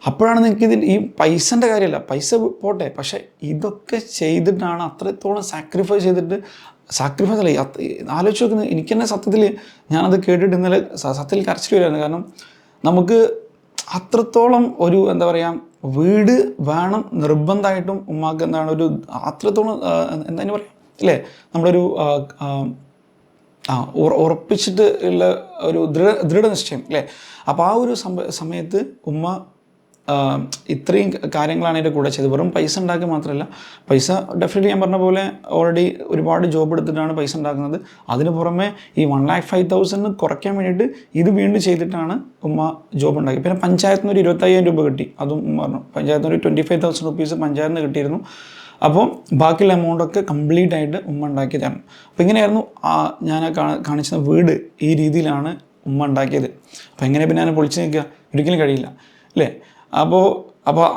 അപ്പോഴാണ് നിങ്ങൾക്ക് ഈ പൈസൻ്റെ കാര്യമല്ല, പൈസ പോട്ടെ, പക്ഷേ ഇതൊക്കെ ചെയ്തിട്ടാണ്, അത്രത്തോളം സാക്രിഫൈസ് ചെയ്തിട്ട്, സാക്രിഫൈസ് അല്ല ആലോചിച്ച് നോക്കുന്നത്. എനിക്ക് തന്നെ സത്യത്തിൽ ഞാനത് കേട്ടിട്ട് ഇന്നലെ സത്യത്തിൽ കരച്ചിൽ വരുമായിരുന്നു. കാരണം നമുക്ക് അത്രത്തോളം ഒരു എന്താ പറയുക വീട് വേണം നിർബന്ധമായിട്ടും ഉമ്മാക്ക് എന്താണ് ഒരു അത്രത്തോളം എന്താ പറയുക അല്ലേ, നമ്മളൊരു ഉറപ്പിച്ചിട്ട് ഉള്ള ഒരു ദൃഢനിശ്ചയം അല്ലേ. അപ്പോൾ ആ ഒരു സമയത്ത് ഉമ്മ ഇത്രയും കാര്യങ്ങളാണ് എൻ്റെ കൂടെ ചെയ്തത്. വെറും പൈസ ഉണ്ടാക്കുക മാത്രമല്ല, പൈസ ഡെഫിനറ്റ്ലി ഞാൻ പറഞ്ഞ പോലെ ഓൾറെഡി ഒരുപാട് ജോബ് എടുത്തിട്ടാണ് പൈസ ഉണ്ടാക്കുന്നത്. അതിന് പുറമെ ഈ 1,05,000 കുറയ്ക്കാൻ വേണ്ടിയിട്ട് ഇത് വീണ്ടും ചെയ്തിട്ടാണ് ഉമ്മ ജോബ് ഉണ്ടാക്കി. പിന്നെ പഞ്ചായത്തിന് ഒരു 25,000 രൂപ കിട്ടി. അതും ഉമ്മ പറഞ്ഞു, പഞ്ചായത്തിന് ഒരു 25,000 റുപ്പീസ് പഞ്ചായത്തിന് കിട്ടിയിരുന്നു. അപ്പോൾ ബാക്കിയുള്ള എമൗണ്ടൊക്കെ കംപ്ലീറ്റ് ആയിട്ട് ഉമ്മ ഉണ്ടാക്കിയതാണ്. അപ്പോൾ ഇങ്ങനെയായിരുന്നു ഞാൻ കാണിച്ച വീട്. ഈ രീതിയിലാണ് ഉമ്മ ഉണ്ടാക്കിയത്. അപ്പോൾ എങ്ങനെ പിന്നെ ഞാൻ പൊളിച്ച് നിൽക്കുക, ഒരിക്കലും കഴിയില്ല അല്ലേ. അപ്പോൾ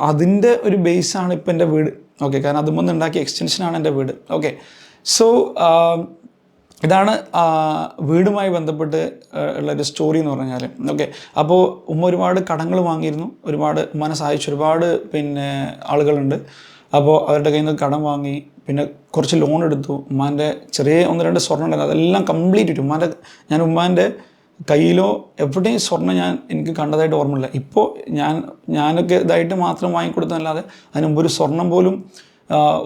അതിൻ്റെ ഒരു ബേസാണ് ഇപ്പം എൻ്റെ വീട്. ഓക്കെ, കാരണം അതും ഒന്ന് ഉണ്ടാക്കിയ എക്സ്റ്റൻഷനാണ് എൻ്റെ വീട്. ഓക്കെ, സോ ഇതാണ് വീടുമായി ബന്ധപ്പെട്ട് ഉള്ളൊരു സ്റ്റോറി എന്ന് പറഞ്ഞാൽ. ഓക്കെ, അപ്പോൾ ഉമ്മ ഒരുപാട് കടങ്ങൾ വാങ്ങിയിരുന്നു, ഒരുപാട് ഉമ്മാനെ സഹായിച്ച ഒരുപാട് ആളുകളുണ്ട്. അപ്പോൾ അവരുടെ കയ്യിൽ നിന്ന് കടം വാങ്ങി, പിന്നെ കുറച്ച് ലോൺ എടുത്തു. ഉമ്മാൻ്റെ ചെറിയ 1-2 സ്വർണ്ണം ഉണ്ടായിരുന്നു, അതെല്ലാം കംപ്ലീറ്റ് ഇട്ടു. ഞാൻ ഉമ്മാൻ്റെ കയ്യിലോ എവിടെയും സ്വർണ്ണം എനിക്ക് കണ്ടതായിട്ട് ഓർമ്മയില്ല. ഇപ്പോൾ ഞാനൊക്കെ ഇതായിട്ട് മാത്രം വാങ്ങിക്കൊടുത്തതല്ലാതെ അതിന് മുമ്പ് ഒരു സ്വർണം പോലും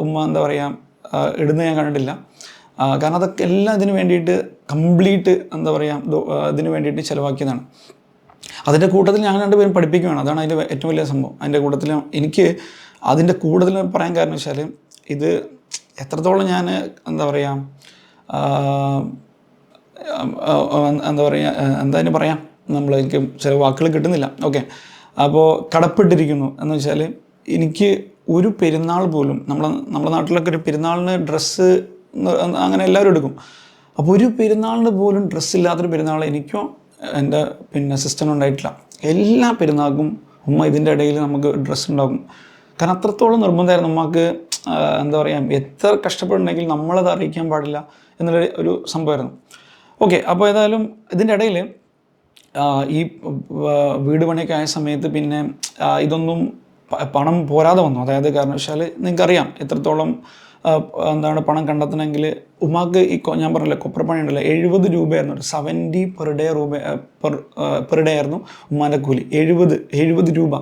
ഉമ്മ എന്താ പറയുക ഇടുന്നത് ഞാൻ കണ്ടിട്ടില്ല. കാരണം അതൊക്കെ എല്ലാം ഇതിന് വേണ്ടിയിട്ട് കംപ്ലീറ്റ് എന്താ പറയുക ഇതിന് വേണ്ടിയിട്ട് ചിലവാക്കിയതാണ്. അതിൻ്റെ കൂട്ടത്തിൽ ഞങ്ങൾ രണ്ടുപേരും പഠിപ്പിക്കുകയാണ്. അതാണ് അതിൻ്റെ ഏറ്റവും വലിയ സംഭവം. അതിൻ്റെ കൂട്ടത്തിൽ എനിക്ക് അതിൻ്റെ കൂടുതൽ പറയാൻ കാരണം വെച്ചാൽ ഇത് എത്രത്തോളം ഞാൻ എന്താ പറയുക എന്തായാലും പറയാം, എനിക്ക് ചില വാക്കുകൾ കിട്ടുന്നില്ല. ഓക്കെ, അപ്പോൾ കടപ്പെട്ടിരിക്കുന്നു എന്ന് വെച്ചാൽ എനിക്ക് ഒരു പെരുന്നാൾ പോലും നമ്മുടെ നാട്ടിലൊക്കെ ഒരു പെരുന്നാളിന് ഡ്രസ്സ് അങ്ങനെ എല്ലാവരും എടുക്കും. അപ്പോൾ ഒരു പെരുന്നാളിന് പോലും ഡ്രസ്സില്ലാത്തൊരു പെരുന്നാൾ എനിക്കോ എൻ്റെ സിസ്റ്ററിനും ഉണ്ടായിട്ടില്ല. എല്ലാ പെരുന്നാൾക്കും ഉമ്മ ഇതിൻ്റെ ഇടയിൽ നമുക്ക് ഡ്രസ്സ് ഉണ്ടാകും. കാരണം അത്രത്തോളം നിർബന്ധമായിരുന്നു ഉമ്മക്ക്. എന്താ പറയുക, എത്ര കഷ്ടപ്പെടുന്നുണ്ടെങ്കിൽ നമ്മളത് അറിയിക്കാൻ പാടില്ല എന്നുള്ള ഒരു സംഭവമായിരുന്നു. ഓക്കെ, അപ്പോൾ ഏതായാലും ഇതിൻ്റെ ഇടയിൽ ഈ വീട് പണിയൊക്കെ ആയ സമയത്ത് പിന്നെ ഇതൊന്നും പണം പോരാതെ വന്നു. അതായത് കാരണം വെച്ചാൽ നിങ്ങൾക്കറിയാം എത്രത്തോളം എന്താണ് പണം കണ്ടെത്തണമെങ്കിൽ ഉമ്മാക്ക് ഞാൻ പറഞ്ഞില്ല കൊപ്രപ്പണി ഉണ്ടല്ലോ, 70 രൂപയായിരുന്നു, 70 പെർ ഡേ ആയിരുന്നു ഉമ്മാൻ്റെ കൂലി. 70 രൂപ.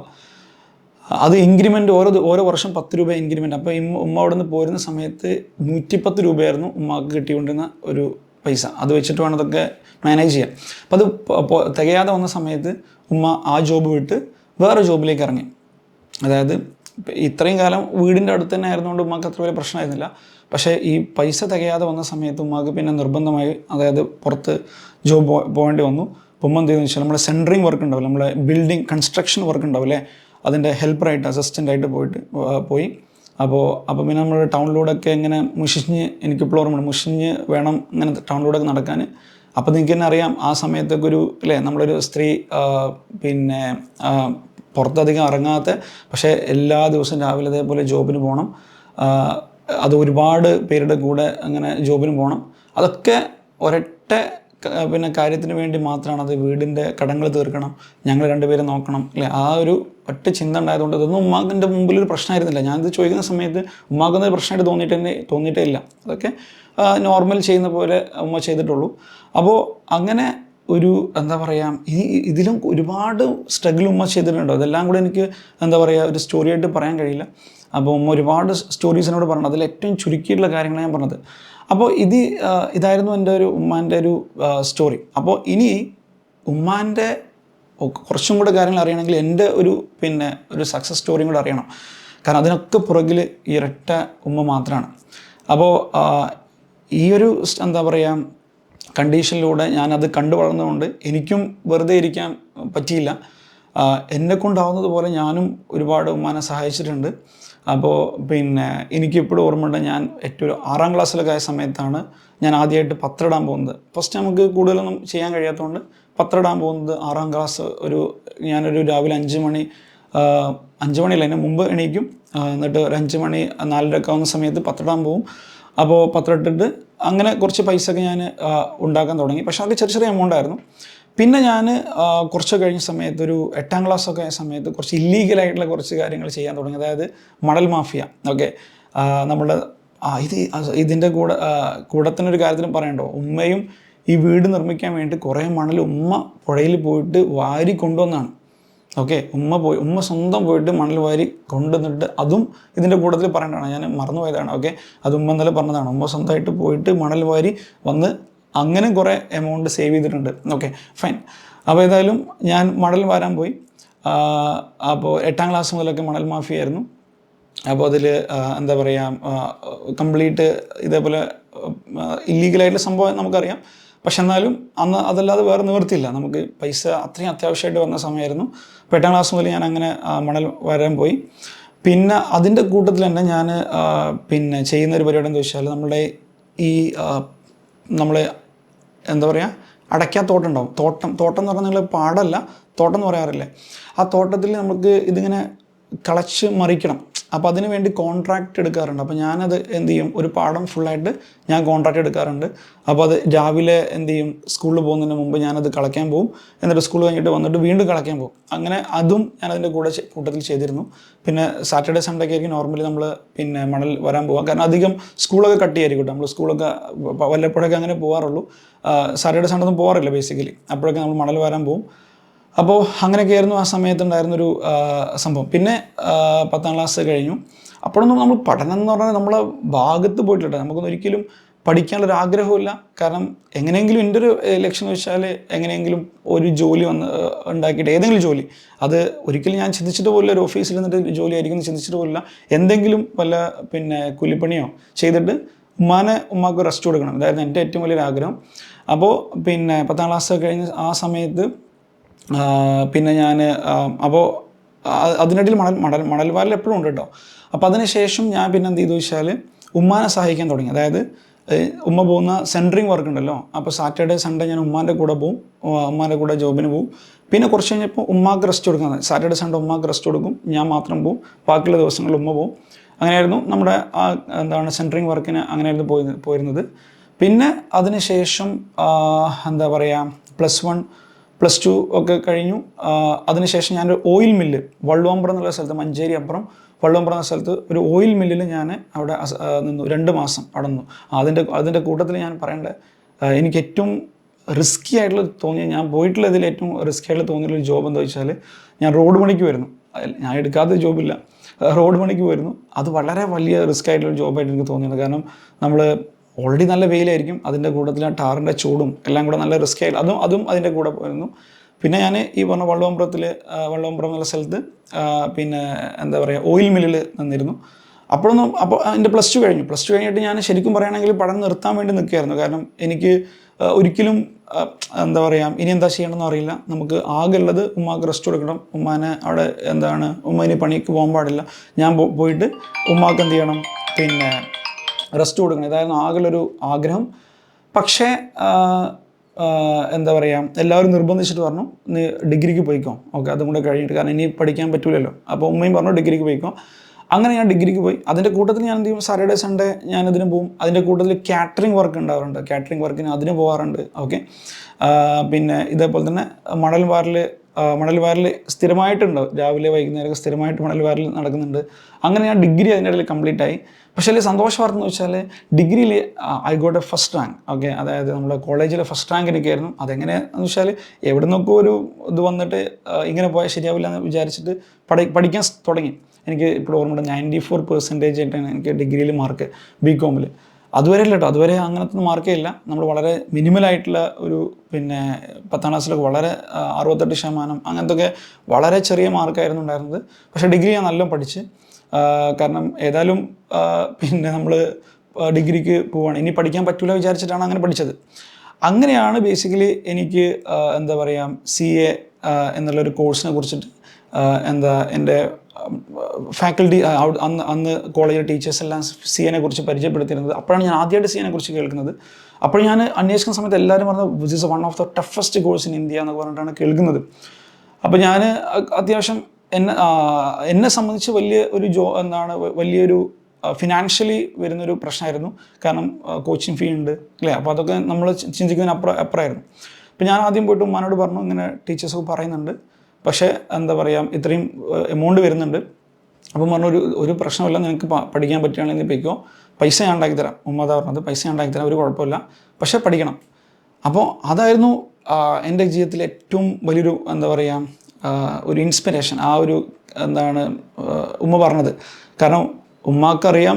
അത് ഇൻക്രിമെൻറ്റ് ഓരോ വർഷം 10 രൂപ ഇൻക്രിമെൻറ്റ്. അപ്പോൾ ഉമ്മ അവിടെ നിന്ന് പോരുന്ന സമയത്ത് 110 രൂപയായിരുന്നു ഉമ്മാക്ക് കിട്ടിക്കൊണ്ടിരുന്ന ഒരു പൈസ. അത് വെച്ചിട്ട് വേണം അതൊക്കെ മാനേജ് ചെയ്യാൻ. അപ്പോൾ അത് തികയാതെ വന്ന സമയത്ത് ഉമ്മ ആ ജോബ് വിട്ട് വേറെ ജോബിലേക്ക് ഇറങ്ങി. അതായത് ഇത്രയും കാലം വീടിൻ്റെ അടുത്ത് തന്നെ ആയിരുന്നുകൊണ്ട് ഉമ്മക്ക് അത്ര വലിയ പ്രശ്നമായിരുന്നില്ല. പക്ഷേ ഈ പൈസ തികയാതെ വന്ന സമയത്ത് ഉമ്മക്ക് പിന്നെ നിർബന്ധമായി അതായത് പുറത്ത് ജോബ് പോകേണ്ടി വന്നു. അപ്പോൾ ഉമ്മ എന്ത് ചെയ്യുന്നത് വെച്ചാൽ നമ്മുടെ സെൻറ്ററിങ് വർക്ക് ഉണ്ടാവില്ല, നമ്മളെ ബിൽഡിംഗ് കൺസ്ട്രക്ഷൻ വർക്ക് ഉണ്ടാവില്ലേ, അതിൻ്റെ ഹെൽപ്പറായിട്ട് അസിസ്റ്റൻ്റായിട്ട് പോയി. അപ്പോൾ പിന്നെ നമ്മൾ ടൗണിലൂടെയൊക്കെ ഇങ്ങനെ എനിക്കിപ്പോൾ ഓർമ്മയുണ്ട്, മുഷിഞ്ഞ് വേണം ഇങ്ങനെ ടൗണിലൂടെയൊക്കെ നടക്കാൻ. അപ്പോൾ നിങ്ങൾക്ക് തന്നെ അറിയാം ആ സമയത്തൊക്കെ അല്ലേ നമ്മളൊരു സ്ത്രീ പുറത്തധികം ഇറങ്ങാത്ത, പക്ഷേ എല്ലാ ദിവസവും രാവിലെ അതേപോലെ ജോബിന് പോകണം. അത് ഒരുപാട് പേരുടെ കൂടെ അങ്ങനെ ജോബിന് പോകണം. അതൊക്കെ ഒരൊറ്റ കാര്യത്തിന് വേണ്ടി മാത്രമാണ്. അത് വീടിൻ്റെ കടങ്ങൾ തീർക്കണം, ഞങ്ങൾ രണ്ടുപേരും നോക്കണം അല്ലേ, ആ ഒരു ഒറ്റ ചിന്ത ഉണ്ടായതുകൊണ്ട് ഇതൊന്നും ഉമ്മാക്കിൻ്റെ മുമ്പിലൊരു പ്രശ്നമായിരുന്നില്ല. ഞാനിത് ചോദിക്കുന്ന സമയത്ത് ഉമ്മാക്കുന്നൊരു പ്രശ്നമായിട്ട് തോന്നിയിട്ടേ ഇല്ല. അതൊക്കെ നോർമൽ ചെയ്യുന്ന പോലെ ഉമ്മ ചെയ്തിട്ടുള്ളൂ. അപ്പോൾ അങ്ങനെ ഒരു എന്താ പറയുക ഇതിലും ഒരുപാട് സ്ട്രഗിൾ ഉമ്മ ചെയ്തിട്ടുണ്ടോ, അതെല്ലാം കൂടെ എനിക്ക് എന്താ പറയുക ഒരു സ്റ്റോറിയായിട്ട് പറയാൻ കഴിയില്ല. അപ്പോൾ ഉമ്മ ഒരുപാട് സ്റ്റോറീസിനോട് പറഞ്ഞു, അതിൽ ഏറ്റവും ചുരുക്കിയിട്ടുള്ള കാര്യങ്ങളാണ് ഞാൻ പറഞ്ഞത്. അപ്പോൾ ഇതായിരുന്നു എൻ്റെ ഉമ്മാൻ്റെ ഒരു സ്റ്റോറി. അപ്പോൾ ഇനി ഉമ്മാൻ്റെ കുറച്ചും കൂടെ കാര്യങ്ങൾ അറിയണമെങ്കിൽ എൻ്റെ ഒരു സക്സസ് സ്റ്റോറിയും കൂടെ അറിയണം. കാരണം അതിനൊക്കെ പുറകിൽ ഈ ഒരൊറ്റ ഉമ്മ മാത്രമാണ്. അപ്പോൾ ഈ ഒരു എന്താ പറയുക കണ്ടീഷനിലൂടെ ഞാനത് കണ്ടു വളർന്നതുകൊണ്ട് എനിക്കും വെറുതെ ഇരിക്കാൻ പറ്റിയില്ല. എന്നെക്കൊണ്ടാവുന്നത് പോലെ ഞാനും ഒരുപാട് ഉമ്മാനെ സഹായിച്ചിട്ടുണ്ട്. അപ്പോൾ എനിക്കിപ്പോഴും ഓർമ്മയുണ്ട്, ഞാൻ ഏറ്റവും 6ാം ക്ലാസ്സിലൊക്കെ ആയ സമയത്താണ് ഞാൻ ആദ്യമായിട്ട് പത്രം ഇടാൻ പോകുന്നത്. ഫസ്റ്റ് നമുക്ക് കൂടുതലൊന്നും ചെയ്യാൻ കഴിയാത്തതുകൊണ്ട് പത്രം ഇടാൻ പോകുന്നത് 6ാം ക്ലാസ് ഞാനൊരു രാവിലെ 5 മണിയല്ല അതിന് മുമ്പ് എണീക്കും. എന്നിട്ട് ഒരു 5 മണി 4:30 ആവുന്ന സമയത്ത് പത്രം ഇടാൻ പോകും. അപ്പോൾ പത്രം ഇട്ടിട്ട് അങ്ങനെ കുറച്ച് പൈസയൊക്കെ ഞാൻ ഉണ്ടാക്കാൻ തുടങ്ങി. പക്ഷേ അത് ചെറിയ എമൗണ്ട് ആയിരുന്നു. പിന്നെ ഞാൻ കുറച്ച് കഴിഞ്ഞ സമയത്ത് ഒരു 8ാം ക്ലാസ്സൊക്കെ ആയ സമയത്ത് കുറച്ച് ഇല്ലീഗലായിട്ടുള്ള കുറച്ച് കാര്യങ്ങൾ ചെയ്യാൻ തുടങ്ങി. അതായത് മണൽ മാഫിയ. ഓക്കെ, നമ്മുടെ ഇതിൻ്റെ കൂടത്തിനൊരു കാര്യത്തിനും പറയണ്ടോ, ഉമ്മയും ഈ വീട് നിർമ്മിക്കാൻ വേണ്ടി കുറേ മണൽ ഉമ്മ പുഴയിൽ പോയിട്ട് വാരി കൊണ്ടുവന്നാണ്. ഓക്കെ. ഉമ്മ സ്വന്തം പോയിട്ട് മണൽ വാരി കൊണ്ടുവന്നിട്ട്, അതും ഇതിൻ്റെ കൂട്ടത്തിൽ പറയേണ്ടതാണ്, ഞാൻ മറന്നുപോയതാണ്. ഓക്കെ, അത് ഉമ്മ ഇന്നലെ പറഞ്ഞതാണ്. ഉമ്മ സ്വന്തമായിട്ട് പോയിട്ട് മണൽ വാരി വന്ന് അങ്ങനെ കുറേ എമൗണ്ട് സേവ് ചെയ്തിട്ടുണ്ട്. Okay, fine. അപ്പോൾ ഏതായാലും ഞാൻ മണൽ വാരാൻ പോയി. അപ്പോൾ 8ാം ക്ലാസ് മുതലൊക്കെ മണൽ മാഫിയായിരുന്നു. അപ്പോൾ അതിൽ എന്താ പറയുക, കംപ്ലീറ്റ് ഇതേപോലെ ഇല്ലീഗലായിട്ടുള്ള സംഭവം നമുക്കറിയാം. പക്ഷെ എന്നാലും അന്ന് അതല്ലാതെ വേറെ നിവൃത്തിയില്ല, നമുക്ക് പൈസ അത്രയും അത്യാവശ്യമായിട്ട് വന്ന സമയമായിരുന്നു. അപ്പോൾ 8ാം ക്ലാസ് മുതൽ ഞാൻ അങ്ങനെ മണൽ വരാൻ പോയി. പിന്നെ അതിൻ്റെ കൂട്ടത്തിൽ തന്നെ ഞാൻ പിന്നെ ചെയ്യുന്നൊരു പരിപാടി എന്താ വെച്ചാൽ, നമ്മുടെ ഈ നമ്മൾ എന്താ പറയുക, അടയ്ക്കാത്തോട്ടം ഉണ്ടാവും. തോട്ടം എന്ന് പറഞ്ഞാൽ നിങ്ങൾ പാടല്ല, തോട്ടം എന്ന് പറയാറില്ലേ, ആ തോട്ടത്തിൽ നമുക്ക് ഇതിങ്ങനെ കളച്ച് മറിക്കണം. അപ്പോൾ അതിന് വേണ്ടി കോൺട്രാക്റ്റ് എടുക്കാറുണ്ട്. അപ്പോൾ ഞാനത് എന്ത് ചെയ്യും, ഒരു പാടം ഫുള്ളായിട്ട് ഞാൻ കോൺട്രാക്റ്റ് എടുക്കാറുണ്ട്. അപ്പോൾ അത് രാവിലെ എന്ത് ചെയ്യും, സ്കൂളിൽ പോകുന്നതിന് മുമ്പ് ഞാനത് കളയ്ക്കാൻ പോകും. എന്നിട്ട് സ്കൂൾ കഴിഞ്ഞിട്ട് വന്നിട്ട് വീണ്ടും കളയ്ക്കാൻ പോകും. അങ്ങനെ അതും ഞാനതിൻ്റെ കൂട്ടത്തിൽ ചെയ്തിരുന്നു. പിന്നെ സാറ്റർഡേ സൺഡേ ഒക്കെ ആയിരിക്കും നോർമലി നമ്മൾ പിന്നെ മണൽ വരാൻ പോകാം. കാരണം അധികം സ്കൂളൊക്കെ കട്ട് ചെയ്യായിരിക്കും കേട്ടോ. നമ്മൾ സ്കൂളൊക്കെ വല്ലപ്പോഴൊക്കെ അങ്ങനെ പോകാറുള്ളൂ. സാറ്റർഡേ സൺഡേ ഒന്നും പോകാറില്ല ബേസിക്കലി. അപ്പോഴൊക്കെ നമ്മൾ മണൽ വരാൻ പോകും. അപ്പോൾ അങ്ങനെയൊക്കെയായിരുന്നു ആ സമയത്തുണ്ടായിരുന്നൊരു സംഭവം. പിന്നെ 10ാം ക്ലാസ് കഴിഞ്ഞു. അപ്പോഴൊന്നും നമ്മൾ പഠനം എന്ന് പറഞ്ഞാൽ നമ്മളെ ഭാഗത്ത് പോയിട്ടില്ല. നമുക്കൊന്നും ഒരിക്കലും പഠിക്കാനുള്ളൊരു ആഗ്രഹമില്ല. കാരണം എങ്ങനെയെങ്കിലും എൻ്റെ ഒരു ലക്ഷ്യം എന്ന് വെച്ചാൽ എങ്ങനെയെങ്കിലും ഒരു ജോലി ഉണ്ടാക്കിയിട്ട്, ഏതെങ്കിലും ജോലി, അത് ഒരിക്കലും ഞാൻ ചിന്തിച്ചിട്ട് പോലില്ല ഒരു ഓഫീസിൽ നിന്നിട്ട് ജോലി ആയിരിക്കും ചിന്തിച്ചിട്ട് പോലില്ല. എന്തെങ്കിലും വല്ല പിന്നെ കൂലിപ്പണിയോ ചെയ്തിട്ട് ഉമ്മാക്ക് റെസ്റ്റ് കൊടുക്കണം, അതായത് എൻ്റെ ഏറ്റവും വലിയൊരു ആഗ്രഹം. അപ്പോൾ പിന്നെ 10ാം ക്ലാസ് കഴിഞ്ഞ് ആ സമയത്ത് പിന്നെ ഞാൻ അപ്പോൾ അതിനിടയിൽ മണൽ വാരൽ എപ്പോഴും ഉണ്ട് കേട്ടോ. അപ്പോൾ അതിനുശേഷം ഞാൻ പിന്നെ എന്ത് ചെയ്തു വെച്ചാൽ ഉമ്മാനെ സഹായിക്കാൻ തുടങ്ങി. അതായത് ഉമ്മ പോകുന്ന സെൻറ്ററിങ് വർക്ക് ഉണ്ടല്ലോ, അപ്പോൾ സാറ്റർഡേ സൺഡേ ഞാൻ ഉമ്മാൻ്റെ കൂടെ പോവും, ഉമ്മാൻ്റെ കൂടെ ജോബിന് പോവും. പിന്നെ കുറച്ച് കഴിഞ്ഞപ്പോൾ ഉമ്മാക്ക് റെസ്റ്റ് കൊടുക്കുന്നത്, സാറ്റർഡേ സൺഡേ ഉമ്മാക്ക് റെസ്റ്റ് കൊടുക്കും, ഞാൻ മാത്രം പോവും, ബാക്കിയുള്ള ദിവസങ്ങളിൽ ഉമ്മ പോവും. അങ്ങനെയായിരുന്നു നമ്മുടെ എന്താണ് സെൻറ്ററിങ് വർക്കിന് അങ്ങനെയായിരുന്നു പോയിരുന്നത്. പിന്നെ അതിനുശേഷം എന്താ പറയുക, +1 +2 ഒക്കെ കഴിഞ്ഞു. അതിനുശേഷം ഞാനൊരു ഓയിൽ മില്ല് വള്ളുവമ്പ്രം എന്നുള്ള സ്ഥലത്ത്, മഞ്ചേരി അപ്പുറം വള്ളുവമ്പ്രം എന്ന സ്ഥലത്ത് ഒരു ഓയിൽ മില്ലിൽ ഞാൻ അവിടെ നിന്നു 2 മാസം അവിടെ നിന്നു. അതിൻ്റെ കൂട്ടത്തിൽ ഞാൻ പറയേണ്ടത്, എനിക്ക് ഏറ്റവും റിസ്ക്കി ആയിട്ടുള്ള തോന്നിയ, ഞാൻ പോയിട്ടുള്ളതിൽ ഏറ്റവും റിസ്ക്കി ആയിട്ട് തോന്നിയിട്ടുള്ള ജോബ് എന്താ വെച്ചാൽ, ഞാൻ റോഡ് പണിക്ക് വരുന്നു. ഞാൻ എടുക്കാത്ത ജോബില്ല, റോഡ് പണിക്ക് വരുന്നു. അത് വളരെ വലിയ റിസ്ക് ആയിട്ടുള്ള ജോബായിട്ട് എനിക്ക് തോന്നിയത്. കാരണം നമ്മൾ ഓൾറെഡി നല്ല വെയിലായിരിക്കും, അതിൻ്റെ കൂട്ടത്തിൽ ആ ടാറിൻ്റെ ചൂടും എല്ലാം കൂടെ നല്ല റിസ്ക് ആയിട്ട് അതും അതിൻ്റെ കൂടെ പോയിരുന്നു. പിന്നെ ഞാൻ ഈ പറഞ്ഞ വള്ളുവമ്പ്രം എന്നുള്ള സ്ഥലത്ത് പിന്നെ എന്താ പറയുക ഓയിൽ മില്ലിൽ നിന്നിരുന്നു. അപ്പോൾ എൻ്റെ +2 കഴിഞ്ഞിട്ട് ഞാൻ ശരിക്കും പറയുകയാണെങ്കിൽ പഠനം നിർത്താൻ വേണ്ടി നിൽക്കുകയായിരുന്നു. കാരണം എനിക്ക് ഒരിക്കലും എന്താ പറയുക, ഇനി എന്താ ചെയ്യണമെന്ന് അറിയില്ല. നമുക്ക് ആകെ ഉള്ളത് ഉമ്മാക്ക് റെസ്റ്റ് കൊടുക്കണം. ഉമ്മാനെ അവിടെ ഉമ്മ ഇനി പണിക്ക് പോകാൻ പാടില്ല. ഞാൻ പോയിട്ട് ഉമ്മാക്ക് എന്ത് ചെയ്യണം, പിന്നെ റെസ്റ്റ് കൊടുക്കണം. ഇതായിരുന്നു ആകെയുള്ളൊരു ആഗ്രഹം. പക്ഷേ എന്താ പറയുക, എല്ലാവരും നിർബന്ധിച്ചിട്ട് പറഞ്ഞു നീ ഡിഗ്രിക്ക് പോയിക്കോ, ഓക്കെ, അതും കൂടെ കഴിഞ്ഞിട്ട്, കാരണം ഇനി പഠിക്കാൻ പറ്റില്ലല്ലോ. അപ്പോൾ ഉമ്മയും പറഞ്ഞു ഡിഗ്രിക്ക് പോയിക്കോ. അങ്ങനെ ഞാൻ ഡിഗ്രിക്ക് പോയി. അതിൻ്റെ കൂട്ടത്തിൽ ഞാൻ എന്ത് ചെയ്യും, സാറ്റർഡേ സൺഡേ ഞാനതിന് പോവും. അതിൻ്റെ കൂട്ടത്തിൽ കാറ്ററിംഗ് വർക്ക് ഉണ്ടാവാറുണ്ട്, കാറ്ററിംഗ് വർക്കിന് അതിന് പോകാറുണ്ട്. ഓക്കെ, പിന്നെ ഇതേപോലെ തന്നെ മണൽ വാരൽ സ്ഥിരമായിട്ടുണ്ട്, രാവിലെ വൈകുന്നേരമൊക്കെ സ്ഥിരമായിട്ട് മണൽ വാരൽ നടക്കുന്നുണ്ട്. അങ്ങനെ ഞാൻ ഡിഗ്രി അതിൻ്റെ ഇടയിൽ കംപ്ലീറ്റ് ആയി. പക്ഷേ അതിൽ സന്തോഷ വാർത്ത എന്ന് വെച്ചാൽ ഡിഗ്രിയിൽ I got A first rank. Okay, അതായത് നമ്മുടെ കോളേജിലെ ഫസ്റ്റ് റാങ്ക് എനിക്കായിരുന്നു. അതെങ്ങനെയാണെന്ന് വെച്ചാൽ എവിടെ നിന്നൊക്കെ ഒരു ഇത് വന്നിട്ട് ഇങ്ങനെ പോയാൽ ശരിയാവില്ല എന്ന് വിചാരിച്ചിട്ട് പഠിക്കാൻ തുടങ്ങി. എനിക്ക് ഇപ്പോൾ ഓർമ്മയുണ്ട് 94% ആയിട്ടാണ് എനിക്ക് ഡിഗ്രിയിൽ മാർക്ക്, BComൽ. അതുവരെ ഇല്ല കേട്ടോ, അതുവരെ അങ്ങനത്തെ മാർക്കേ ഇല്ല. നമ്മൾ വളരെ മിനിമലായിട്ടുള്ള ഒരു പിന്നെ 10ാം ക്ലാസ്സിലൊക്കെ വളരെ 68% അങ്ങനത്തെ ഒക്കെ വളരെ ചെറിയ മാർക്കായിരുന്നു ഉണ്ടായിരുന്നത്. പക്ഷേ ഡിഗ്രി ഞാൻ നല്ല പഠിച്ച്, കാരണം ഏതായാലും പിന്നെ നമ്മൾ ഡിഗ്രിക്ക് പോവുകയാണ്, ഇനി പഠിക്കാൻ പറ്റില്ല വിചാരിച്ചിട്ടാണ് അങ്ങനെ പഠിച്ചത്. അങ്ങനെയാണ് ബേസിക്കലി എനിക്ക് എന്താ പറയുക CA എന്നുള്ളൊരു കോഴ്സിനെ കുറിച്ചിട്ട് എൻ്റെ ഫാക്കൽറ്റി അന്ന് കോളേജിലെ ടീച്ചേഴ്സ് എല്ലാം CA കുറിച്ച് പരിചയപ്പെടുത്തിയിരുന്നത്. അപ്പോഴാണ് ഞാൻ ആദ്യമായിട്ട് CA കുറിച്ച് കേൾക്കുന്നത്. അപ്പോൾ ഞാൻ അന്വേഷിക്കുന്ന സമയത്ത് എല്ലാവരും പറഞ്ഞത് which is one of the toughest course in India എന്നൊക്കെ പറഞ്ഞിട്ടാണ് കേൾക്കുന്നത്. അപ്പോൾ ഞാൻ അത്യാവശ്യം എന്നെ സംബന്ധിച്ച് വലിയൊരു ഫിനാൻഷ്യലി വരുന്നൊരു പ്രശ്നമായിരുന്നു. കാരണം കോച്ചിങ് ഫീ ഉണ്ട് അല്ലേ, അപ്പോൾ അതൊക്കെ നമ്മൾ ചിന്തിക്കുന്നതിന് അപ്പുറമായിരുന്നു. അപ്പോൾ ഞാൻ ആദ്യം പോയിട്ട് ഉമ്മാനോട് പറഞ്ഞു, ഇങ്ങനെ ടീച്ചേഴ്സൊക്കെ പറയുന്നുണ്ട്, പക്ഷേ എന്താ പറയുക, ഇത്രയും എമൗണ്ട് വരുന്നുണ്ട്. അപ്പം പറഞ്ഞു ഒരു പ്രശ്നമില്ല, നിനക്ക് പഠിക്കാൻ പറ്റുകയാണെങ്കിൽ പോയിക്കോ, പൈസ ഞാൻ ഉണ്ടാക്കിത്തരാം. ഉമ്മതാ പറഞ്ഞത്, പൈസ ഞാൻ ഉണ്ടാക്കിത്തരാം, ഒരു കുഴപ്പമില്ല, പക്ഷേ പഠിക്കണം. അപ്പോൾ അതായിരുന്നു എൻ്റെ ജീവിതത്തിലെ ഏറ്റവും വലിയൊരു എന്താ പറയുക ഒരു ഇൻസ്പിറേഷൻ, ആ ഒരു എന്താണ് ഉമ്മ പറഞ്ഞത്. കാരണം ഉമ്മാക്കറിയാം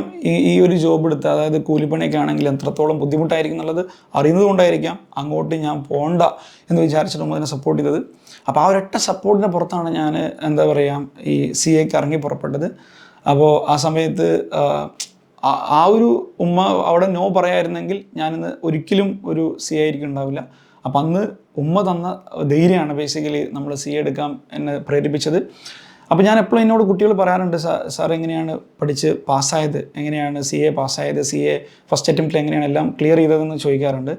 ഈ ഒരു ജോബ് എടുത്ത്, അതായത് കൂലിപ്പണിയൊക്കെ ആണെങ്കിൽ എത്രത്തോളം ബുദ്ധിമുട്ടായിരിക്കും എന്നുള്ളത് അറിയുന്നത് കൊണ്ടായിരിക്കാം അങ്ങോട്ട് ഞാൻ പോകണ്ട എന്ന് വിചാരിച്ചിട്ട് ഉമ്മ അതിനെ സപ്പോർട്ട് ചെയ്തത്. അപ്പോൾ ആ ഒരൊറ്റ സപ്പോർട്ടിൻ്റെ പുറത്താണ് ഞാൻ എന്താ പറയുക ഈ CAക്ക് ഇറങ്ങി പുറപ്പെട്ടത്. അപ്പോൾ ആ സമയത്ത് ആ ഒരു ഉമ്മ അവിടെ നോ പറയായിരുന്നെങ്കിൽ ഞാനിന്ന് ഒരിക്കലും ഒരു CA ആയിരിക്കും ഉണ്ടാവില്ല. അപ്പം അന്ന് ഉമ്മ തന്ന ധൈര്യമാണ് ബേസിക്കലി നമ്മൾ CA എടുക്കാൻ എന്നെ പ്രേരിപ്പിച്ചത്. അപ്പോൾ ഞാൻ എപ്പോഴും എന്നോട് കുട്ടികൾ പറയാറുണ്ട്, സാർ എങ്ങനെയാണ് പഠിച്ച് പാസ്സായത്, എങ്ങനെയാണ് CA പാസ്സായത്, CA ഫസ്റ്റ് അറ്റംപ്റ്റിൽ എങ്ങനെയാണ് എല്ലാം ക്ലിയർ ചെയ്തതെന്ന് ചോദിക്കാറുണ്ട്.